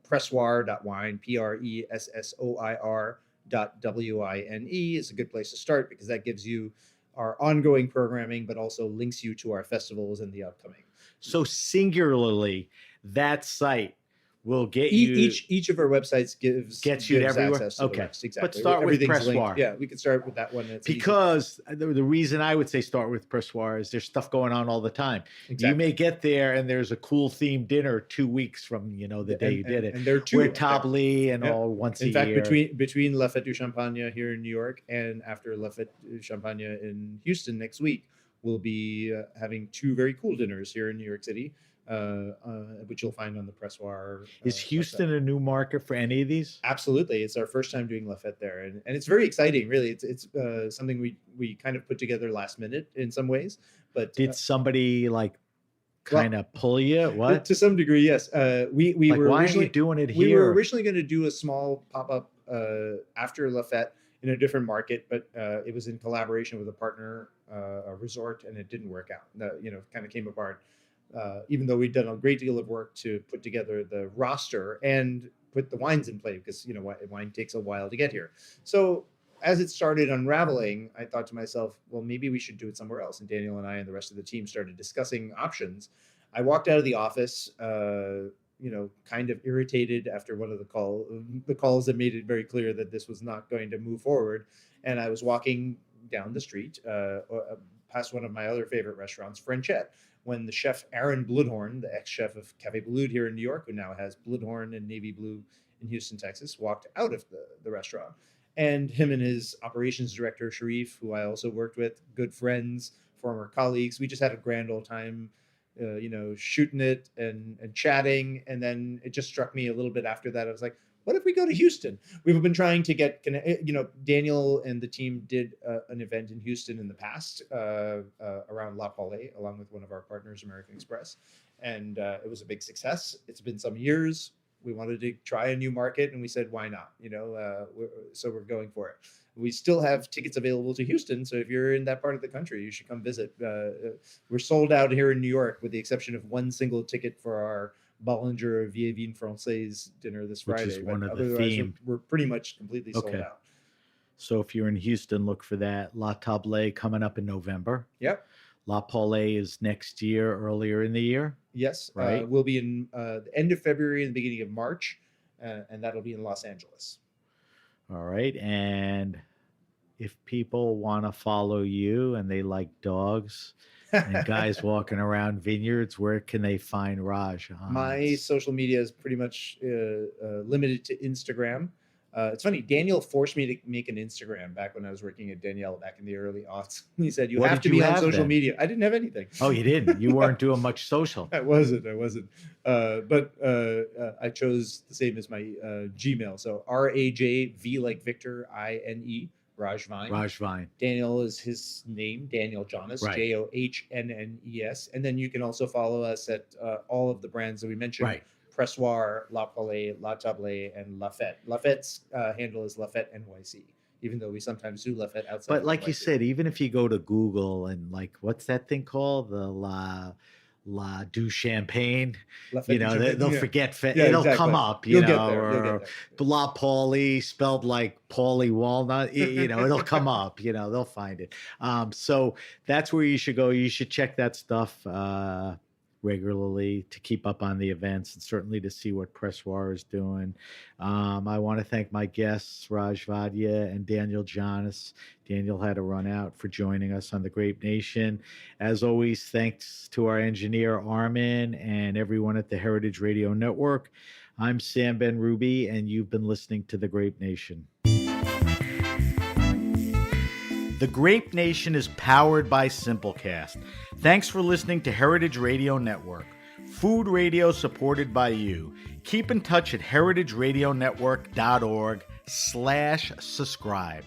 pressoir.wine, pressoir.wine is a good place to start, because that gives you our ongoing programming, but also links you to our festivals and the upcoming. So singularly, that site will get you. Each of our websites gets you everywhere. access to the Okay, rest. Exactly. but start with Everything's linked. Pressoir. Yeah, we can start with that one. It's easy. Because the reason I would say start with Pressoir is there's stuff going on all the time. Exactly. You may get there and there's a cool themed dinner 2 weeks from the day you did it. And there are two. We're table and Yeah. all once In a fact, year. between La Fête du Champagne here in New York and after La Fête du Champagne in Houston next week, we'll be having two very cool dinners here in New York City, which you'll find on the Pressoir. Is Houston website. a new market for any of these? Absolutely, it's our first time doing La Fête there, and it's very exciting. Really, it's something we kind of put together last minute in some ways. But Did somebody kind of pull you? What? To some degree, yes. We were why are originally you doing it here? We were originally going to do a small pop-up after La Fête in a different market, but it was in collaboration with a partner, a resort, and it didn't work out. Kind of came apart. Even though we'd done a great deal of work to put together the roster and put the wines in play, because wine takes a while to get here. So as it started unraveling, I thought to myself, well, maybe we should do it somewhere else. And Daniel and I and the rest of the team started discussing options. I walked out of the office, kind of irritated after one of the calls that made it very clear that this was not going to move forward. And I was walking down the street past one of my other favorite restaurants, Frenchette, when the chef Aaron Bloodhorn, the ex-chef of Café Blud here in New York, who now has Bloodhorn and Navy Blue in Houston, Texas, walked out of the restaurant. And him and his operations director, Sharif, who I also worked with, good friends, former colleagues, we just had a grand old time, shooting it and chatting. And then it just struck me a little bit after that. I was like, what if we go to Houston? We've been trying to get, Daniel and the team did an event in Houston in the past around La Paulet, along with one of our partners, American Express. And it was a big success. It's been some years. We wanted to try a new market, and we said, why not? So we're going for it. We still have tickets available to Houston. So if you're in that part of the country, you should come visit. We're sold out here in New York, with the exception of one single ticket for our Bollinger Vieux Vin Français dinner this Friday. Which is one of the Otherwise, theme. We're pretty much completely sold out. So if you're in Houston, look for that. La Table coming up in November. Yep. La Paulet is next year, earlier in the year. Yes. Right. We'll be in the end of February and the beginning of March, and that'll be in Los Angeles. All right. And if people want to follow you and they like dogs and guys walking around vineyards, where can they find Raj? My social media is pretty much limited to Instagram. It's funny, Daniel forced me to make an Instagram back when I was working at Danielle back in the early aughts. He said, you have to be on social media. I didn't have anything. Oh, you didn't? You weren't doing much social. I wasn't. But I chose the same as my Gmail. So RAJV like Victor, INE, Raj Vine. Raj Vine. Daniel is his name, Daniel Johnnes, right. JOHNNES. And then you can also follow us at all of the brands that we mentioned. Right. Pressoir, La Paulet, La Table, and La Fête. La Fête's handle is La Fête NYC, even though we sometimes do La Fête outside. But like NYC. you said, even if you go to Google and what's that thing called? The La du Champagne, they'll forget. It'll exactly. Come up, You'll get there. La Paulie spelled like Paulie walnut. It'll come up. They'll find it. So that's where you should go. You should check that stuff. regularly to keep up on the events and certainly to see what Pressoir is doing. I want to thank my guests, Raj Vaidya and Daniel Jonas. Daniel had to run out for joining us on The Grape Nation. As always, thanks to our engineer, Armin, and everyone at the Heritage Radio Network. I'm Sam Ben Ruby, and you've been listening to The Grape Nation. The Grape Nation is powered by Simplecast. Thanks for listening to Heritage Radio Network. Food radio supported by you. Keep in touch at heritageradionetwork.org/subscribe.